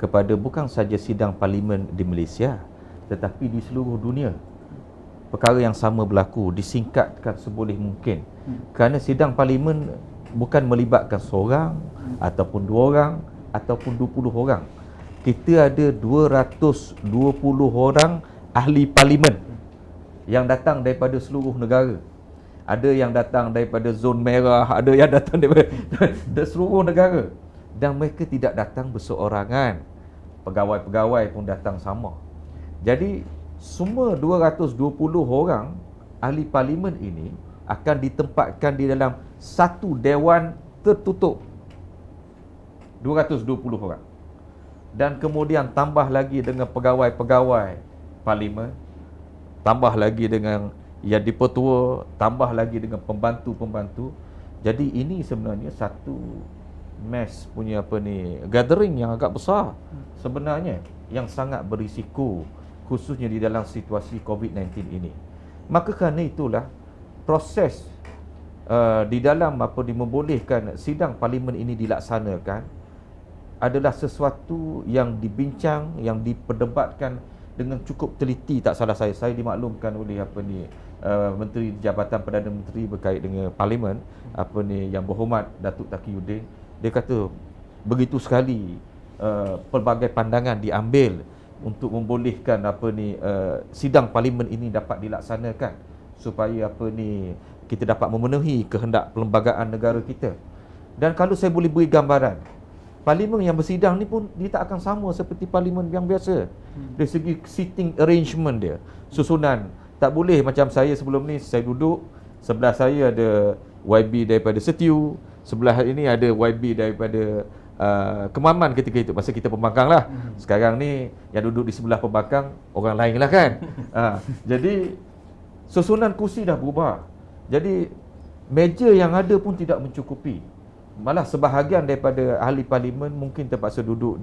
kepada bukan saja sidang parlimen di Malaysia, tetapi di seluruh dunia. Perkara yang sama berlaku, disingkatkan seboleh mungkin. Kerana sidang parlimen bukan melibatkan seorang ataupun 2 orang ataupun 20 orang. Kita ada 220 orang ahli parlimen yang datang daripada seluruh negara. Ada yang datang daripada zon merah, ada yang datang daripada seluruh negara. Dan mereka tidak datang berseorangan. Pegawai-pegawai pun datang sama. Jadi semua 220 orang ahli parlimen ini akan ditempatkan di dalam satu dewan tertutup. 220 orang. Dan kemudian tambah lagi dengan pegawai-pegawai parlimen, tambah lagi dengan yang dipertua, tambah lagi dengan pembantu-pembantu. Jadi ini sebenarnya satu mass punya gathering yang agak besar sebenarnya, yang sangat berisiko, khususnya di dalam situasi COVID-19 ini. Maka kerana itulah proses di dalam membolehkan sidang parlimen ini dilaksanakan adalah sesuatu yang dibincang, yang diperdebatkan dengan cukup teliti. Tak salah saya dimaklumkan oleh Menteri Jabatan Perdana Menteri berkait dengan parlimen, yang berhormat Datuk Taqiyuddin. Dia kata begitu sekali pelbagai pandangan diambil untuk membolehkan sidang parlimen ini dapat dilaksanakan supaya kita dapat memenuhi kehendak perlembagaan negara kita. Dan kalau saya boleh beri gambaran, parlimen yang bersidang ni pun dia tak akan sama seperti parlimen yang biasa. Dari segi sitting arrangement dia, susunan. Tak boleh macam saya sebelum ni, saya duduk, sebelah saya ada YB daripada Setiu, sebelah ini ada YB daripada Kemaman ketika itu, masa kita pembangkang lah. Sekarang ni yang duduk di sebelah pembangkang orang lain lah kan. Jadi susunan kursi dah berubah. Jadi meja yang ada pun tidak mencukupi. Malah sebahagian daripada ahli parlimen mungkin terpaksa duduk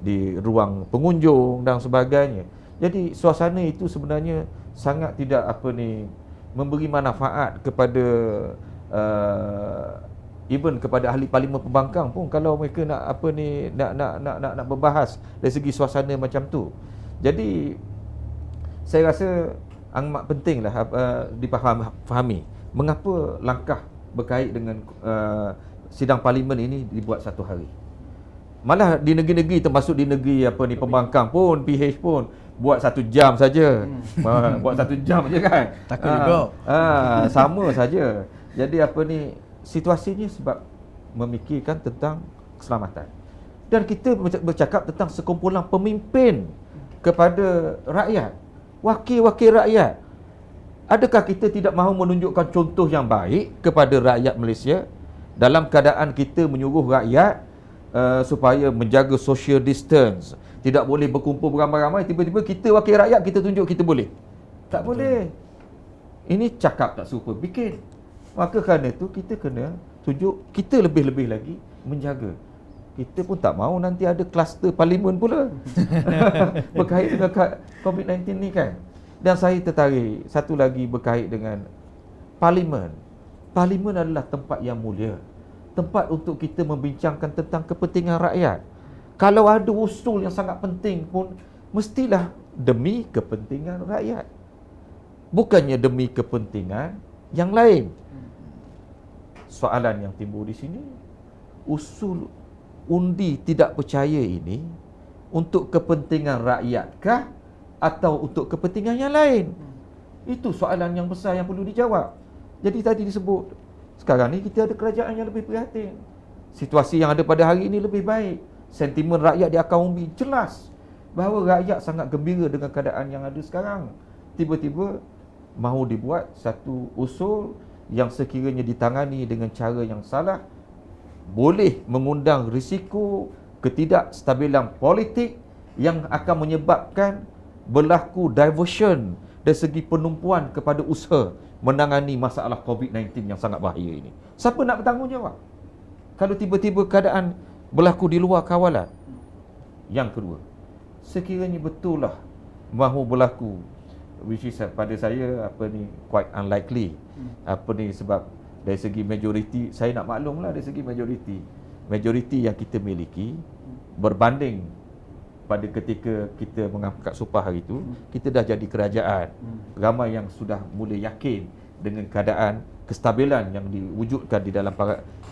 di ruang pengunjung dan sebagainya. Jadi suasana itu sebenarnya sangat tidak memberi manfaat kepada even kepada ahli parlimen pembangkang pun, kalau mereka nak nak berbahas dari segi suasana macam tu. Jadi saya rasa amat pentinglah dipahami mengapa langkah berkait dengan sidang parlimen ini dibuat 1 hari. Malah di negeri-negeri, termasuk di negeri pembangkang pun, PH pun buat 1 jam saja. Buat 1 jam je kan. Takut juga. Sama saja. Jadi situasinya sebab memikirkan tentang keselamatan. Dan kita bercakap tentang sekumpulan pemimpin kepada rakyat, wakil-wakil rakyat. Adakah kita tidak mahu menunjukkan contoh yang baik kepada rakyat Malaysia dalam keadaan kita menyuruh rakyat supaya menjaga social distance, tidak boleh berkumpul beramai-ramai, tiba-tiba kita wakil rakyat kita tunjuk kita boleh? Tak boleh. Ini cakap tak serupa bikin. Maka kerana itu kita kena tunjuk kita lebih-lebih lagi menjaga. Kita pun tak mahu nanti ada kluster parlimen pula berkait dengan COVID-19 ni kan. Dan saya tertarik satu lagi berkait dengan parlimen. Parlimen adalah tempat yang mulia, tempat untuk kita membincangkan tentang kepentingan rakyat. Kalau ada usul yang sangat penting pun mestilah demi kepentingan rakyat, bukannya demi kepentingan yang lain. Soalan yang timbul di sini, usul undi tidak percaya ini untuk kepentingan rayyatkah atau untuk kepentingan yang lain? Itu soalan yang besar yang perlu dijawab. Jadi tadi disebut, sekarang ni kita ada kerajaan yang lebih prihatin. Situasi yang ada pada hari ini lebih baik. Sentimen rakyat di akar umbi jelas bahawa rakyat sangat gembira dengan keadaan yang ada sekarang. Tiba-tiba mahu dibuat satu usul yang sekiranya ditangani dengan cara yang salah boleh mengundang risiko ketidakstabilan politik yang akan menyebabkan berlaku diversion dari segi penumpuan kepada usaha menangani masalah COVID-19 yang sangat bahaya ini. Siapa nak bertanggungjawab kalau tiba-tiba keadaan berlaku di luar kawalan? Yang kedua, sekiranya betul lah mahu berlaku which is pada saya quite unlikely. Sebab dari segi majoriti, saya nak maklumlah dari segi majoriti yang kita miliki berbanding pada ketika kita mengangkat Supah hari itu, kita dah jadi kerajaan. Ramai yang sudah mula yakin dengan keadaan kestabilan yang diwujudkan di dalam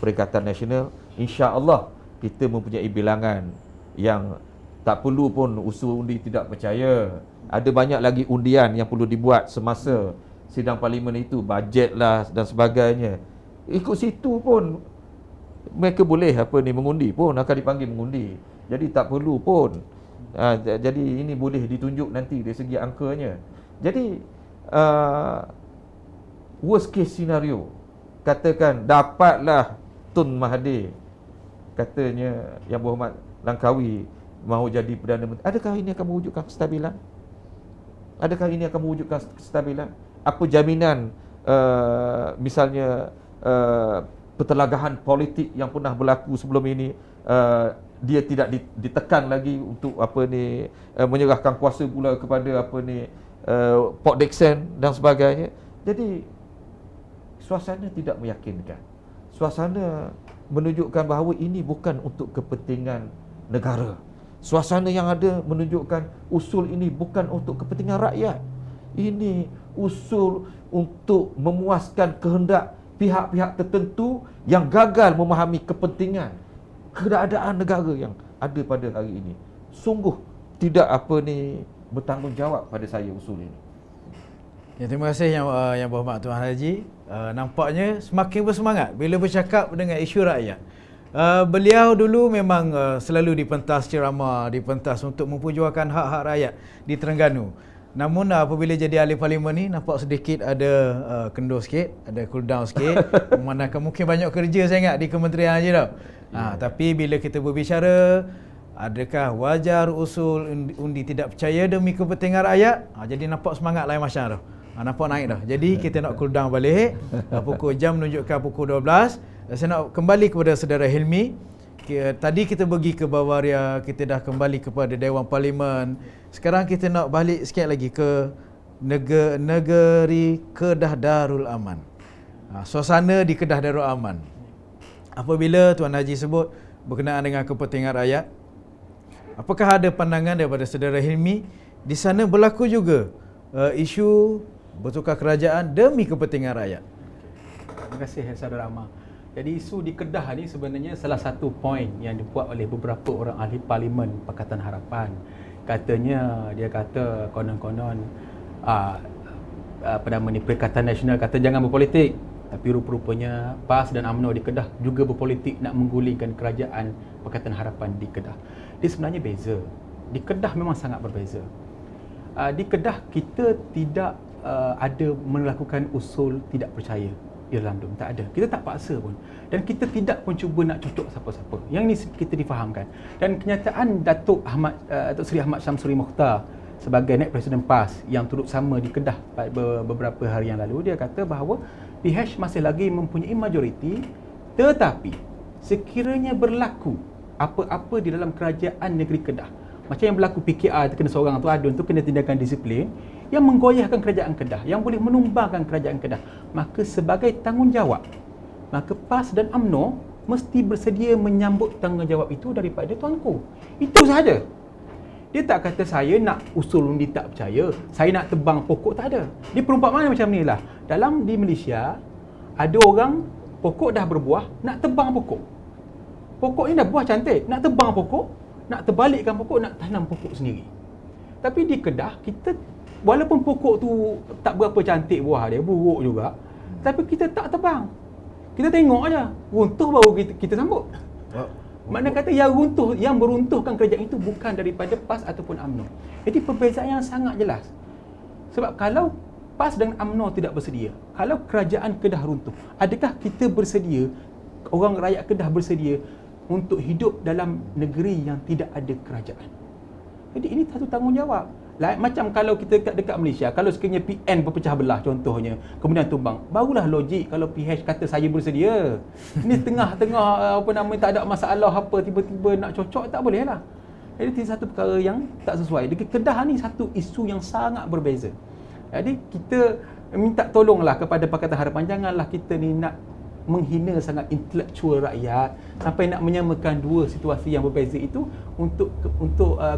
Perikatan Nasional. Insya-Allah kita mempunyai bilangan yang tak perlu pun usul undi tidak percaya. Ada banyak lagi undian yang perlu dibuat semasa sidang parlimen itu, bajet lah dan sebagainya. Ikut situ pun mereka boleh mengundi pun, akan dipanggil mengundi. Jadi tak perlu pun. Jadi ini boleh ditunjuk nanti dari segi angkanya. Jadi worst case scenario, katakan dapatlah Tun Mahathir, katanya Yang Berhormat Langkawi mahu jadi Perdana Menteri. Adakah ini akan mewujudkan kestabilan? Apa jaminan misalnya pertelagahan politik yang pernah berlaku sebelum ini, dia tidak ditekan lagi untuk menyerahkan kuasa pula kepada Port Dickson dan sebagainya. Jadi suasana tidak meyakinkan. Suasana menunjukkan bahawa ini bukan untuk kepentingan negara. Suasana yang ada menunjukkan usul ini bukan untuk kepentingan rakyat. Ini usul untuk memuaskan kehendak pihak-pihak tertentu yang gagal memahami kepentingan keadaan negara yang ada pada hari ini. Sungguh tidak bertanggungjawab pada saya usul ini. Ya, terima kasih Yang Berhormat Tuan Haji. Nampaknya semakin bersemangat bila bercakap dengan isu rakyat. Beliau dulu memang selalu dipentas ceramah, dipentas untuk memperjuangkan hak-hak rakyat di Terengganu. Namun apabila jadi ahli parlimen ni, nampak sedikit ada kendur sikit, ada cool down sikit. Memandangkan mungkin banyak kerja sangat di kementerian je tau. Tapi bila kita berbicara, adakah wajar usul undi tidak percaya demi kepentingan rakyat? Jadi nampak semangat lain macam tu. Nampak naik dah. Jadi kita nak cool down balik. Pukul jam menunjukkan pukul 12. Saya nak kembali kepada Saudara Hilmi. Tadi kita pergi ke Bavaria, kita dah kembali kepada Dewan Parlimen. Sekarang kita nak balik sikit lagi ke negeri Kedah Darul Aman. Suasana di Kedah Darul Aman. Apabila Tuan Haji sebut berkenaan dengan kepentingan rakyat, apakah ada pandangan daripada Saudara Hilmi di sana berlaku juga isu bertukar kerajaan demi kepentingan rakyat? Terima kasih Saudara Amar. Jadi isu di Kedah ni sebenarnya salah satu poin yang dibuat oleh beberapa orang ahli parlimen Pakatan Harapan. Katanya, dia kata konon-konon Perikatan Nasional kata jangan berpolitik. Tapi rupa-rupanya PAS dan UMNO di Kedah juga berpolitik nak menggulingkan kerajaan Pakatan Harapan di Kedah. Dia sebenarnya beza. Di Kedah memang sangat berbeza. Di Kedah kita tidak ada melakukan usul tidak percaya di dalam tu, tak ada. Kita tak paksa pun. Dan kita tidak pun cuba nak cocok siapa-siapa. Yang ni kita difahamkan. Dan kenyataan Datuk Seri Ahmad Syamsuri Mokhtar sebagai Naib Presiden PAS yang turut sama di Kedah beberapa hari yang lalu, dia kata bahawa PH masih lagi mempunyai majoriti, tetapi sekiranya berlaku apa-apa di dalam kerajaan negeri Kedah, macam yang berlaku PKR kena seorang tu adun tu kena tindakan disiplin yang menggoyahkan kerajaan Kedah, yang boleh menumbangkan kerajaan Kedah, maka sebagai tanggungjawab, maka PAS dan UMNO mesti bersedia menyambut tanggungjawab itu daripada tuanku. Itu sahaja. Dia tak kata saya nak usul undi tak percaya, saya nak tebang pokok, tak ada. Dia perumpamaan macam ni lah. Di Malaysia, ada orang pokok dah berbuah, nak tebang pokok. Pokok ni dah buah cantik, nak tebang pokok, nak terbalikkan pokok, nak tanam pokok sendiri. Tapi di Kedah, kita walaupun pokok tu tak berapa cantik buah dia, buruk juga, tapi kita tak tebang. Kita tengok aja, runtuh baru kita sambut. Makna kata yang meruntuhkan kerajaan itu bukan daripada PAS ataupun UMNO. Jadi perbezaan yang sangat jelas. Sebab kalau PAS dan UMNO tidak bersedia, kalau kerajaan Kedah runtuh, adakah kita bersedia, orang rakyat Kedah bersedia untuk hidup dalam negeri yang tidak ada kerajaan? Jadi ini satu tanggungjawab. Macam kalau kita dekat Malaysia, kalau sekiranya PN berpecah belah contohnya, kemudian tumbang, barulah logik kalau PH kata saya bersedia. Ini tengah-tengah tak ada masalah apa, tiba-tiba nak cocok, tak boleh lah. Jadi ini satu perkara yang tak sesuai. Di Kedah ni satu isu yang sangat berbeza. Jadi kita minta tolonglah kepada Pakatan Harapan, janganlah kita ni nak menghina sangat intelektual rakyat sampai nak menyamakan dua situasi yang berbeza itu untuk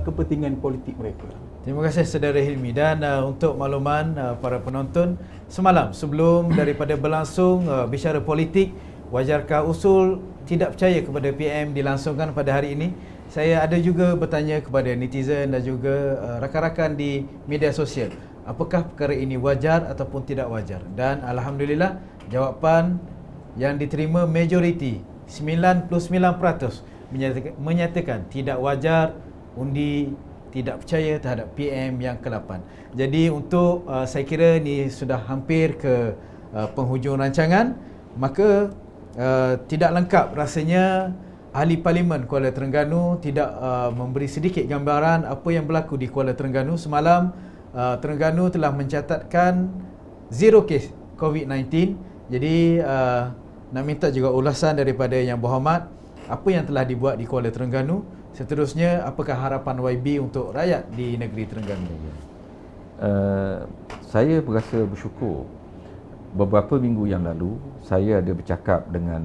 kepentingan politik mereka. Terima kasih Saudara Hilmi. Dan untuk makluman para penonton, semalam sebelum daripada berlangsung bicara politik, wajarkah usul tidak percaya kepada PM dilangsungkan pada hari ini, saya ada juga bertanya kepada netizen dan juga rakan-rakan di media sosial, apakah perkara ini wajar ataupun tidak wajar. Dan alhamdulillah jawapan yang diterima majoriti 99% menyatakan tidak wajar undi tidak percaya terhadap PM yang ke-8. Jadi untuk saya kira ni sudah hampir ke penghujung rancangan, maka tidak lengkap rasanya Ahli Parlimen Kuala Terengganu tidak memberi sedikit gambaran apa yang berlaku di Kuala Terengganu. Semalam Terengganu telah mencatatkan 0 kes COVID-19. Jadi nak minta juga ulasan daripada Yang Berhormat, apa yang telah dibuat di Kuala Terengganu. Seterusnya, apakah harapan YB untuk rakyat di negeri Terengganu? Saya berasa bersyukur. Beberapa minggu yang lalu saya ada bercakap dengan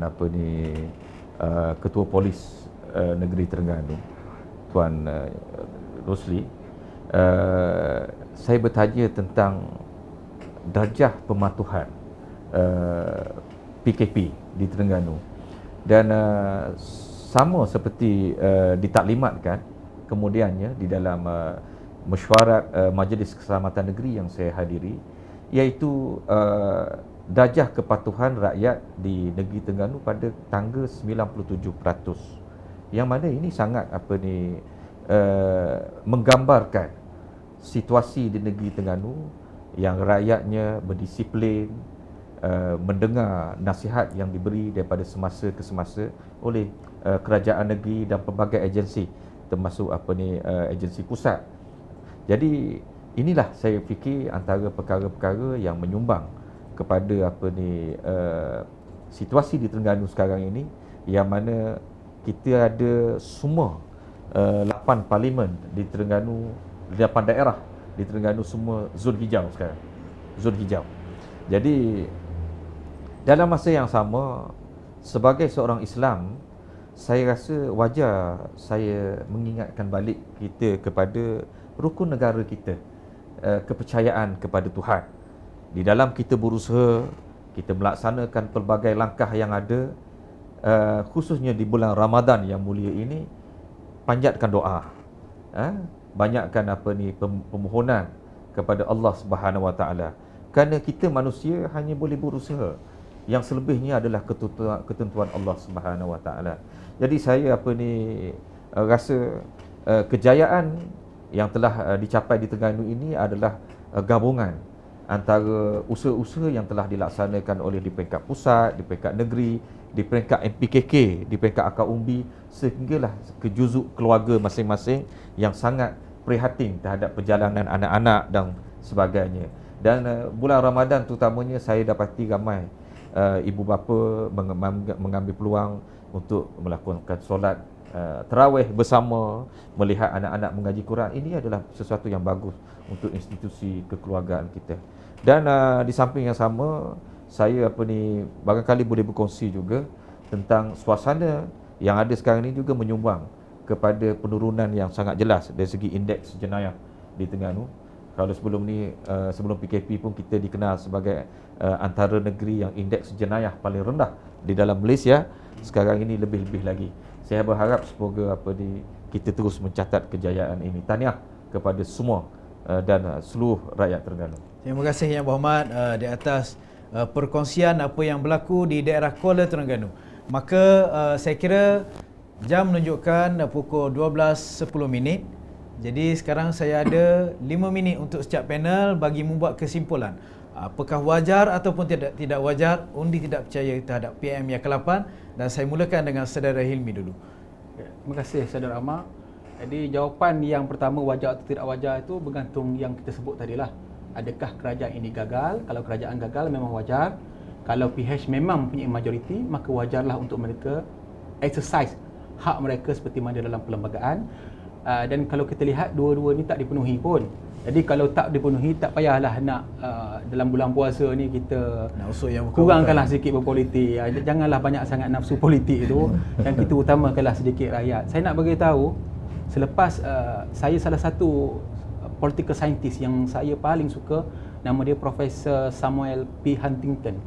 Ketua Polis Negeri Terengganu, Tuan Rosli. Saya bertanya tentang darjah pematuhan PKP di Terengganu, dan sama seperti ditaklimatkan kemudiannya di dalam mesyuarat Majlis Keselamatan Negeri yang saya hadiri, iaitu darjah kepatuhan rakyat di negeri Terengganu pada tangga 97%, yang mana ini sangat menggambarkan situasi di negeri Terengganu yang rakyatnya berdisiplin, mendengar nasihat yang diberi daripada semasa ke semasa oleh kerajaan negeri dan pelbagai agensi, termasuk agensi pusat. Jadi inilah saya fikir antara perkara-perkara yang menyumbang kepada situasi di Terengganu sekarang ini, yang mana kita ada semua 8 parlimen di Terengganu, 8 daerah di Terengganu semua zon hijau sekarang. Zon hijau. Jadi dalam masa yang sama, sebagai seorang Islam, saya rasa wajar saya mengingatkan balik kita kepada rukun negara kita, kepercayaan kepada Tuhan. Di dalam kita berusaha, kita melaksanakan pelbagai langkah yang ada, khususnya di bulan Ramadan yang mulia ini, panjatkan doa, banyakkan permohonan kepada Allah Subhanahu Wa Taala. Kerana kita manusia hanya boleh berusaha, yang selebihnya adalah ketentuan Allah Subhanahu Wa Taala. Jadi saya rasa kejayaan yang telah dicapai di Terengganu ini adalah gabungan antara usaha-usaha yang telah dilaksanakan oleh di peringkat pusat, di peringkat negeri, di peringkat MPKK, di peringkat akar umbi, sehinggalah ke juzuk keluarga masing-masing yang sangat prihatin terhadap perjalanan anak-anak dan sebagainya. Dan bulan Ramadan terutamanya saya dapati ramai ibu bapa mengambil peluang untuk melakukan solat tarawih bersama, melihat anak-anak mengaji Quran. Ini adalah sesuatu yang bagus untuk institusi kekeluargaan kita. Dan di samping yang sama, saya barangkali boleh berkongsi juga tentang suasana yang ada sekarang ini juga menyumbang kepada penurunan yang sangat jelas dari segi indeks jenayah di Terengganu. Kalau sebelum ni, sebelum PKP pun kita dikenal sebagai antara negeri yang indeks jenayah paling rendah di dalam Malaysia. Sekarang ini lebih-lebih lagi. Saya berharap semoga kita terus mencatat kejayaan ini. Tahniah kepada semua dan seluruh rakyat Terengganu. Terima kasih Yang Berhormat di atas perkongsian apa yang berlaku di daerah Kuala Terengganu. Maka saya kira jam menunjukkan pukul 12.10. Jadi sekarang saya ada 5 minit untuk setiap panel bagi membuat kesimpulan. Apakah wajar ataupun tidak wajar undi tidak percaya terhadap PM yang ke-8, dan saya mulakan dengan Saudara Hilmi dulu. Terima kasih Saudara Ahmad. Jadi jawapan yang pertama wajar atau tidak wajar itu bergantung yang kita sebut tadilah. Adakah kerajaan ini gagal? Kalau kerajaan gagal memang wajar. Kalau PH memang mempunyai majoriti, maka wajarlah untuk mereka exercise hak mereka seperti mana dalam perlembagaan. Dan kalau kita lihat dua-dua ni tak dipenuhi pun. Jadi kalau tak dipenuhi, tak payahlah nak dalam bulan puasa ni kita Nak usul yang kurangkanlah sikit berpolitik. Janganlah banyak sangat nafsu politik itu. Dan kita utamakanlah sedikit rakyat. Saya nak bagi tahu, selepas saya salah satu political scientist yang saya paling suka, nama dia Profesor Samuel P. Huntington.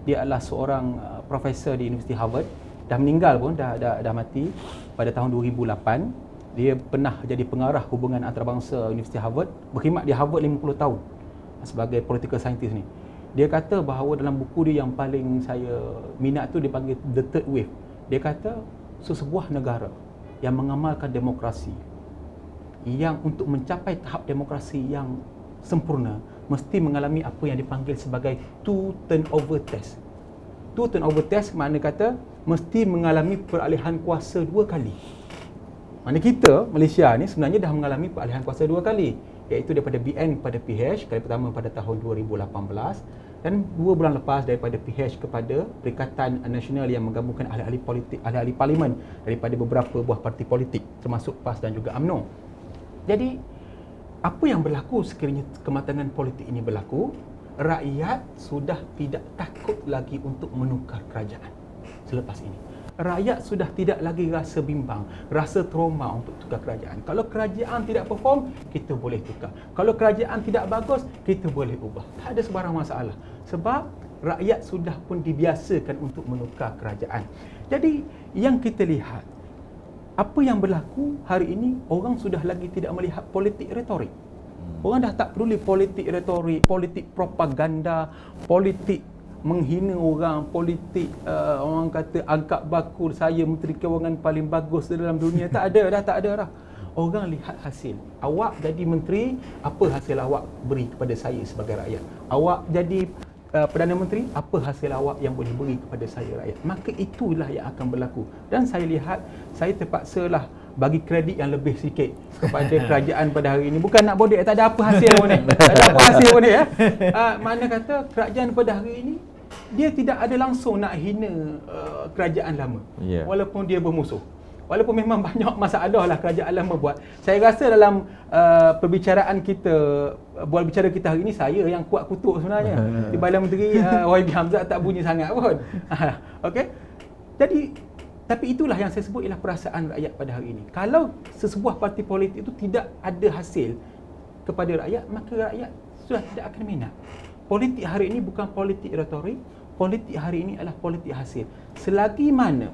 Dia adalah seorang profesor di Universiti Harvard. Dah meninggal pun, dah mati pada tahun 2008. Dia pernah jadi pengarah hubungan antarabangsa Universiti Harvard, berkhidmat di Harvard 50 tahun sebagai political scientist ni. Dia kata bahawa dalam buku dia yang paling saya minat tu dipanggil The Third Wave. Dia kata sesebuah negara yang mengamalkan demokrasi, yang untuk mencapai tahap demokrasi yang sempurna, mesti mengalami apa yang dipanggil sebagai two turnover test. Two turnover test makna kata mesti mengalami peralihan kuasa 2 kali. Mana kita, Malaysia ni sebenarnya dah mengalami peralihan kuasa 2 kali, iaitu daripada BN kepada PH, kali pertama pada tahun 2018 dan 2 bulan lepas daripada PH kepada Perikatan Nasional yang menggabungkan ahli-ahli politik, ahli-ahli parlimen daripada beberapa buah parti politik termasuk PAS dan juga UMNO. Jadi apa yang berlaku sekiranya kematangan politik ini berlaku? Rakyat sudah tidak takut lagi untuk menukar kerajaan selepas ini. Rakyat sudah tidak lagi rasa bimbang, rasa trauma untuk tukar kerajaan. Kalau kerajaan tidak perform, kita boleh tukar. Kalau kerajaan tidak bagus, kita boleh ubah. Tak ada sebarang masalah. Sebab rakyat sudah pun dibiasakan untuk menukar kerajaan. Jadi yang kita lihat, apa yang berlaku hari ini, orang sudah lagi tidak melihat politik retorik. Orang dah tak peduli politik retorik, politik propaganda, politik menghina orang, politik orang kata angkat bakul saya Menteri Kewangan paling bagus dalam dunia. Tak ada dah. Orang lihat hasil. Awak jadi menteri, apa hasil awak beri kepada saya sebagai rakyat? Awak jadi Perdana Menteri, apa hasil awak yang boleh beri kepada saya rakyat? Maka itulah yang akan berlaku. Dan saya lihat, saya terpaksalah bagi kredit yang lebih sikit kepada kerajaan pada hari ini. Bukan nak bodek, tak ada apa hasil pun ni. Tak ada apa hasil pun ni ya. Mana kata kerajaan pada hari ini dia tidak ada langsung nak hina kerajaan lama. Walaupun dia bermusuh. Walaupun memang banyak masalah lah kerajaan lama buat. Saya rasa dalam perbicaraan kita, bual bicara kita hari ini, saya yang kuat kutuk sebenarnya. Di Perdana Menteri YB Hamzah tak bunyi sangat pun. Okey. Jadi tapi itulah yang saya sebut ialah perasaan rakyat pada hari ini. Kalau sesebuah parti politik itu tidak ada hasil kepada rakyat, maka rakyat sudah tidak akan minat. Politik hari ini bukan politik retorik, politik hari ini adalah politik hasil. Selagi mana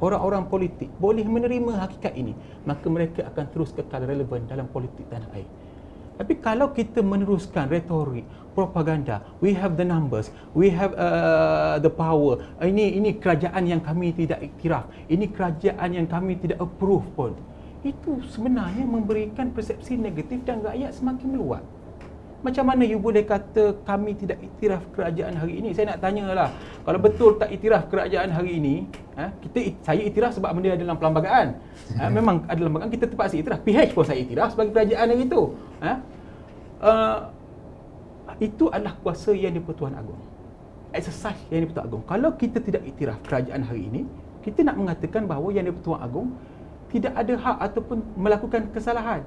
orang-orang politik boleh menerima hakikat ini, maka mereka akan terus kekal relevan dalam politik tanah air. Tapi kalau kita meneruskan retorik, propaganda, we have the numbers, we have the power, ini kerajaan yang kami tidak iktiraf, ini kerajaan yang kami tidak approve pun, itu sebenarnya memberikan persepsi negatif dan rakyat semakin meluat. Macam mana you boleh kata kami tidak iktiraf kerajaan hari ini? Saya nak tanyalah, kalau betul tak iktiraf kerajaan hari ini, saya iktiraf sebab benda ada dalam perlembagaan. Memang ada lembagaan, kita terpaksa iktiraf. PH pun saya iktiraf sebagai kerajaan hari itu. Itu adalah kuasa yang di-Pertuan Agong. Exercise yang di-Pertuan Agong. Kalau kita tidak iktiraf kerajaan hari ini, kita nak mengatakan bahawa yang di-Pertuan Agong tidak ada hak ataupun melakukan kesalahan.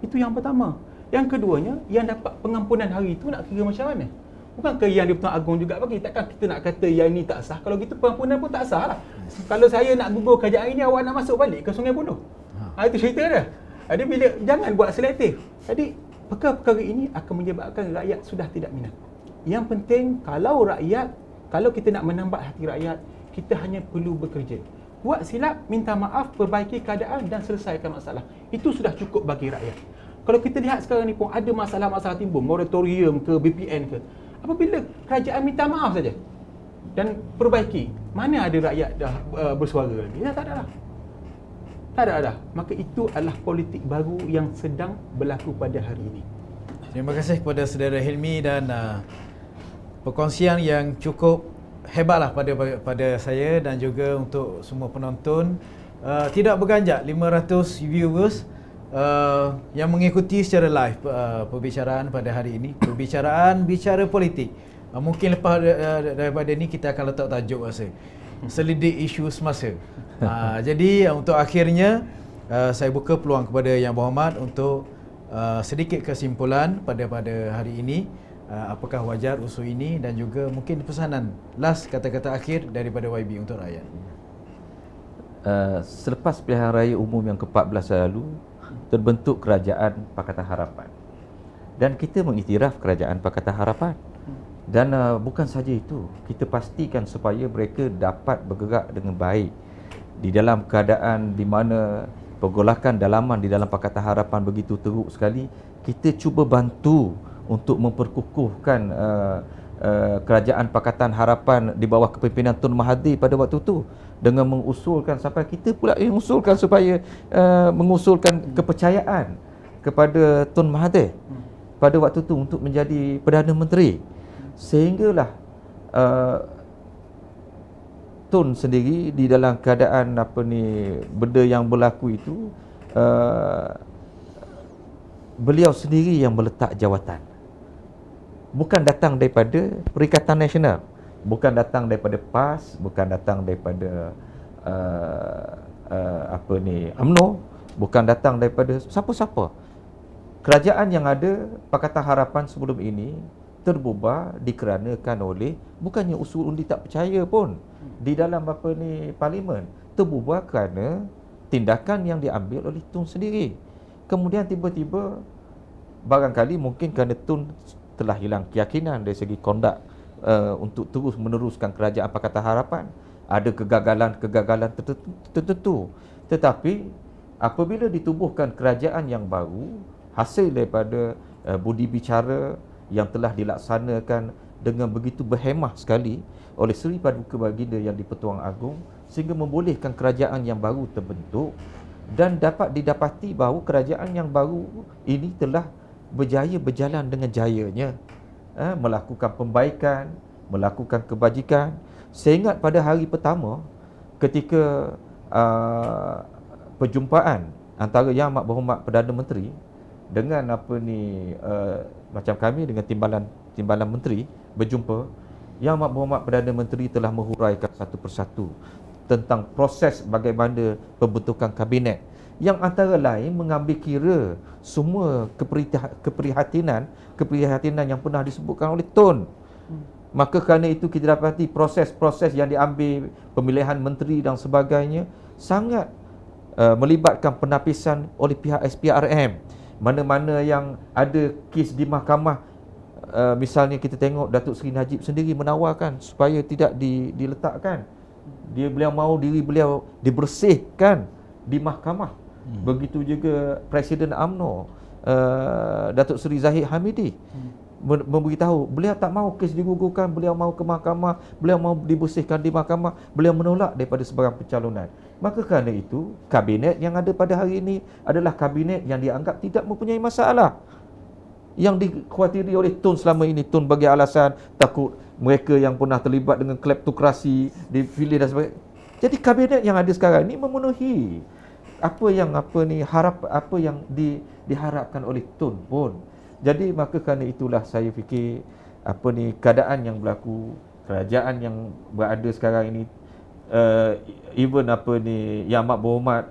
Itu yang pertama. Yang keduanya, yang dapat pengampunan hari itu nak kira macam mana? Bukankah yang di-Pertuan Agong juga bagi? Takkan kita nak kata yang ni tak sah? Kalau gitu pengampunan pun tak sah lah. Kalau saya nak gugur kerajaan ini, awak nak masuk balik ke Sungai Buloh. Itu cerita dia. Jadi bila jangan buat selektif. Jadi perkara-perkara ini akan menyebabkan rakyat sudah tidak minat. Yang penting kalau kita nak menambat hati rakyat, kita hanya perlu bekerja. Buat silap, minta maaf, perbaiki keadaan dan selesaikan masalah. Itu sudah cukup bagi rakyat. Kalau kita lihat sekarang ni pun ada masalah-masalah timbul, moratorium ke BPN ke. Apabila kerajaan minta maaf saja dan perbaiki, mana ada rakyat dah bersuara lagi? Ya, tak ada lah. Tak ada dah. Maka itu adalah politik baru yang sedang berlaku pada hari ini. Terima kasih kepada saudara Hilmi dan perkongsian yang cukup hebatlah pada saya dan juga untuk semua penonton. Tidak berganjak 500 viewers yang mengikuti secara live perbicaraan pada hari ini. Bicara politik. Mungkin lepas daripada ini kita akan letak tajuk rasa selidik isu semasa. Jadi untuk akhirnya saya buka peluang kepada Yang Berhormat untuk sedikit kesimpulan pada hari ini, apakah wajar usul ini, dan juga mungkin pesanan last, kata-kata akhir daripada YB untuk rakyat. Selepas pilihan raya umum yang ke-14 lalu, terbentuk Kerajaan Pakatan Harapan. Dan kita mengiktiraf Kerajaan Pakatan Harapan. Dan bukan saja itu, kita pastikan supaya mereka dapat bergerak dengan baik di dalam keadaan di mana pergolakan dalaman di dalam Pakatan Harapan begitu teruk sekali. Kita cuba bantu untuk memperkukuhkan Kerajaan Pakatan Harapan di bawah kepimpinan Tun Mahathir pada waktu itu, dengan mengusulkan, sampai kita pula yang mengusulkan supaya mengusulkan kepercayaan kepada Tun Mahathir pada waktu itu untuk menjadi Perdana Menteri. Sehinggalah Tun sendiri di dalam keadaan benda yang berlaku itu, beliau sendiri yang meletak jawatan. Bukan datang daripada Perikatan Nasional, bukan datang daripada PAS, bukan datang daripada UMNO, bukan datang daripada siapa-siapa. Kerajaan yang ada, Pakatan Harapan sebelum ini terbubar dikarenakan oleh bukannya usul undi tak percaya pun di dalam parlimen, terbubar kerana tindakan yang diambil oleh Tun sendiri. Kemudian tiba-tiba barangkali mungkin kerana Tun telah hilang keyakinan dari segi kondak untuk terus meneruskan Kerajaan Pakatan Harapan, ada kegagalan tertentu. Tetapi apabila ditubuhkan kerajaan yang baru, hasil daripada budi bicara yang telah dilaksanakan dengan begitu berhemah sekali oleh Seri Paduka Baginda yang di-Pertuan Agong, sehingga membolehkan kerajaan yang baru terbentuk, dan dapat didapati bahawa kerajaan yang baru ini telah berjalan dengan jayanya, melakukan pembaikan, melakukan kebajikan. Saya ingat pada hari pertama ketika perjumpaan antara Yang Amat Berhormat Perdana Menteri dengan macam kami dengan timbalan menteri berjumpa, Yang Amat Berhormat Perdana Menteri telah menghuraikan satu persatu tentang proses bagaimana pembentukan kabinet, yang antara lain mengambil kira semua keprihatinan yang pernah disebutkan oleh Tun. Maka kerana itu kita dapati proses-proses yang diambil, pemilihan menteri dan sebagainya, sangat melibatkan penapisan oleh pihak SPRM. Mana-mana yang ada kes di mahkamah, misalnya kita tengok Datuk Seri Najib sendiri menawarkan supaya tidak diletakkan. Beliau mahu diri beliau dibersihkan di mahkamah. Begitu juga Presiden UMNO, Datuk Seri Zahid Hamidi, memberitahu beliau tak mahu kes digugurkan, beliau mahu ke mahkamah, beliau mahu dibersihkan di mahkamah, beliau menolak daripada sebarang pencalonan. Maka kerana itu, kabinet yang ada pada hari ini adalah kabinet yang dianggap tidak mempunyai masalah. Yang dikhawatiri oleh Tun selama ini, Tun bagi alasan takut mereka yang pernah terlibat dengan kleptokrasi dipilih dan sebagainya. Jadi kabinet yang ada sekarang ini memenuhi apa yang diharapkan oleh Tun pun. Jadi maka kerana itulah saya fikir keadaan yang berlaku, kerajaan yang berada sekarang ini, even Yang Amat Berhormat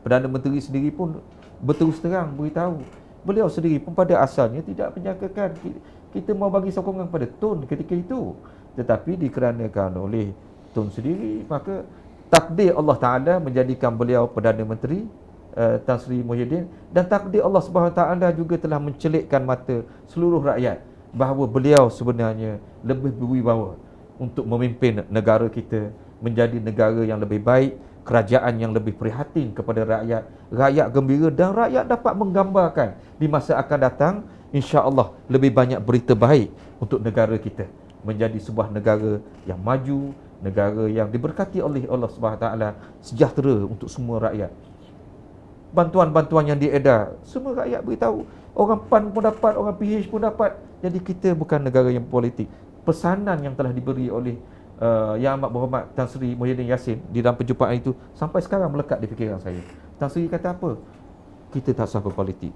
Perdana Menteri sendiri pun berterus terang beritahu, beliau sendiri pun pada asalnya tidak menyangkakan kita mau bagi sokongan pada Tun ketika itu, tetapi dikarenakan oleh Tun sendiri, maka takdir Allah Ta'ala menjadikan beliau Perdana Menteri Tan Sri Muhyiddin, dan takdir Allah Subhanahu Ta'ala juga telah mencelikkan mata seluruh rakyat bahawa beliau sebenarnya lebih berwibawa untuk memimpin negara kita menjadi negara yang lebih baik, kerajaan yang lebih prihatin kepada rakyat, rakyat gembira, dan rakyat dapat menggambarkan di masa akan datang insya-Allah lebih banyak berita baik untuk negara kita menjadi sebuah negara yang maju, negara yang diberkati oleh Allah Subhanahu Taala, sejahtera untuk semua rakyat. Bantuan-bantuan yang diedar, semua rakyat beritahu, orang PAN pun dapat, orang PH pun dapat. Jadi kita bukan negara yang politik. Pesanan yang telah diberi oleh Yang Amat Berhormat Tan Sri Muhyiddin Yassin di dalam perjumpaan itu sampai sekarang melekat di fikiran saya. Tan Sri kata apa? Kita tak sah berpolitik.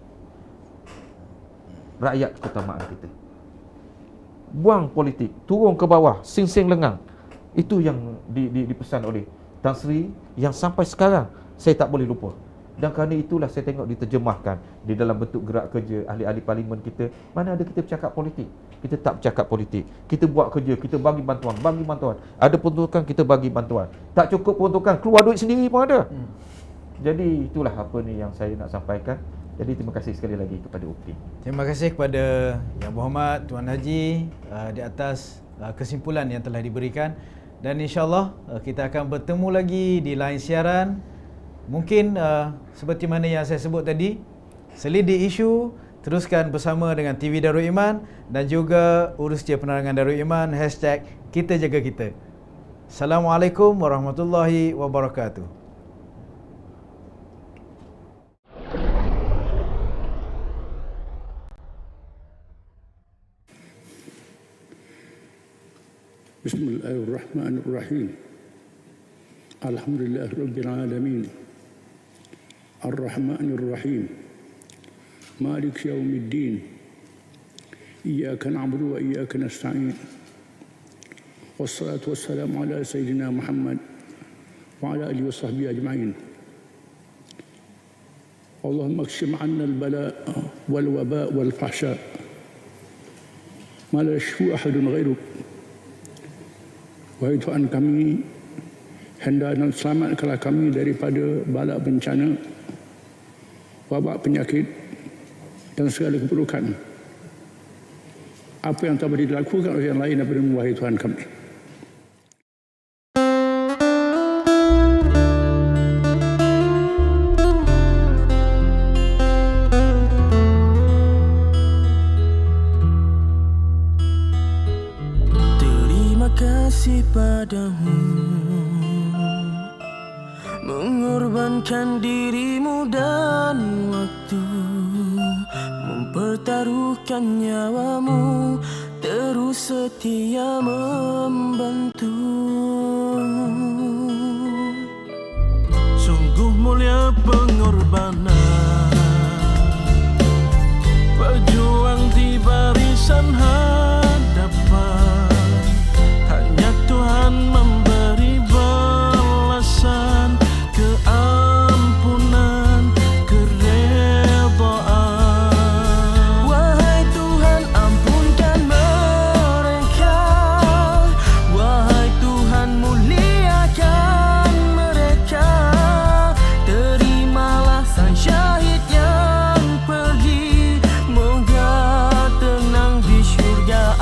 Rakyat keutamaan kita. Buang politik, turun ke bawah, sing-sing lengang. Itu yang dipesan oleh Tan Sri, yang sampai sekarang saya tak boleh lupa. Dan kerana itulah saya tengok diterjemahkan di dalam bentuk gerak kerja ahli-ahli parlimen kita. Mana ada kita bercakap politik. Kita tak bercakap politik. Kita buat kerja, kita bagi bantuan. Ada peruntukan, kita bagi bantuan. Tak cukup peruntukan, keluar duit sendiri pun ada. Jadi itulah apa ni yang saya nak sampaikan. Jadi terima kasih sekali lagi kepada UPTI. Terima kasih kepada Yang Berhormat Tuan Haji di atas kesimpulan yang telah diberikan. Dan insyaAllah kita akan bertemu lagi di lain siaran. Mungkin seperti mana yang saya sebut tadi, selidik isu, teruskan bersama dengan TV Darul Iman dan juga Urustia Penerangan Darul Iman #KitaJagaKita. Assalamualaikum warahmatullahi wabarakatuh. Bismillahirrahmanirrahim. Alhamdulillah Rabbil Alamin. Ar-Rahmanir Rahim. Malik Yawmiddin. Iyyaka na'budu wa iyyaka nasta'in. Wassalatu wassalamu ala Sayyidina Muhammad wa ala alihi wa sahbihi ajma'in. Allahumma akshif 'anna al-bala' wal waba' wal fahsha' ma la yashfu ahadun ghairuk. Wahai Tuhan kami, hendak dan selamatkanlah kami daripada bala bencana, wabak penyakit dan segala keburukan. Apa yang tak boleh dilakukan oleh yang lain daripada wahai Tuhan kami. Padamu mengorbankan dirimu dan waktu, mempertaruhkan nyawamu, terus setia membantu. Sungguh mulia pengorbanan pejuang di barisan hadapan. Tuhan memberi balasan, keampunan, keredaan. Wahai Tuhan, ampunkan mereka. Wahai Tuhan, muliakan mereka. Terimalah sang syahid yang pergi, moga tenang di syurga.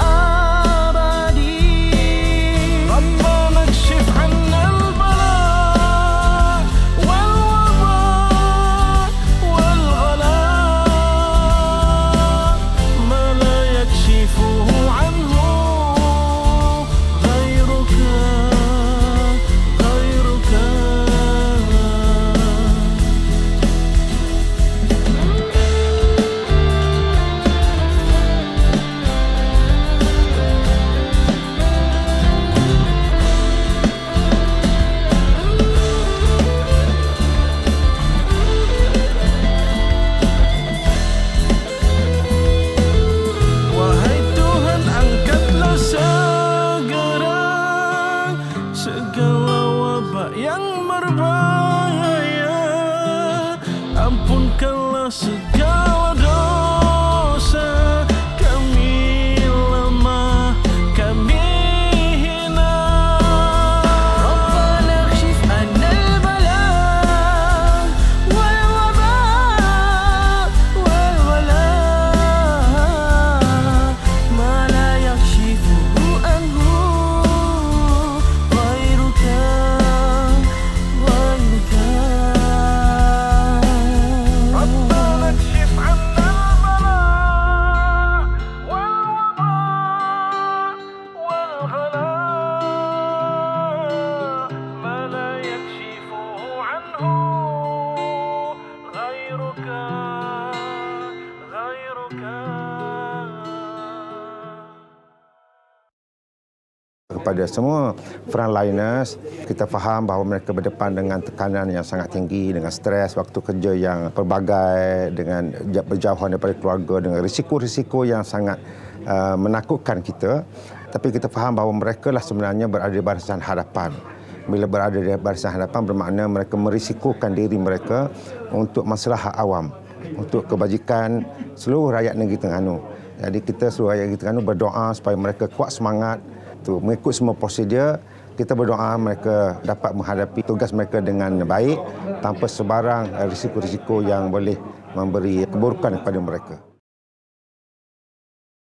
Kepada semua frontliners, kita faham bahawa mereka berdepan dengan tekanan yang sangat tinggi, dengan stres waktu kerja yang pelbagai, dengan berjauhan daripada keluarga, dengan risiko-risiko yang sangat menakutkan kita. Tapi kita faham bahawa mereka lah sebenarnya berada di barisan hadapan. bila berada di barisan hadapan bermakna mereka merisikokan diri mereka untuk masalah awam, untuk kebajikan seluruh rakyat negeri Terengganu. Jadi kita seluruh rakyat negeri Terengganu berdoa supaya mereka kuat semangat, mengikut semua prosedur. Kita berdoa mereka dapat menghadapi tugas mereka dengan baik tanpa sebarang risiko-risiko yang boleh memberi keburukan kepada mereka.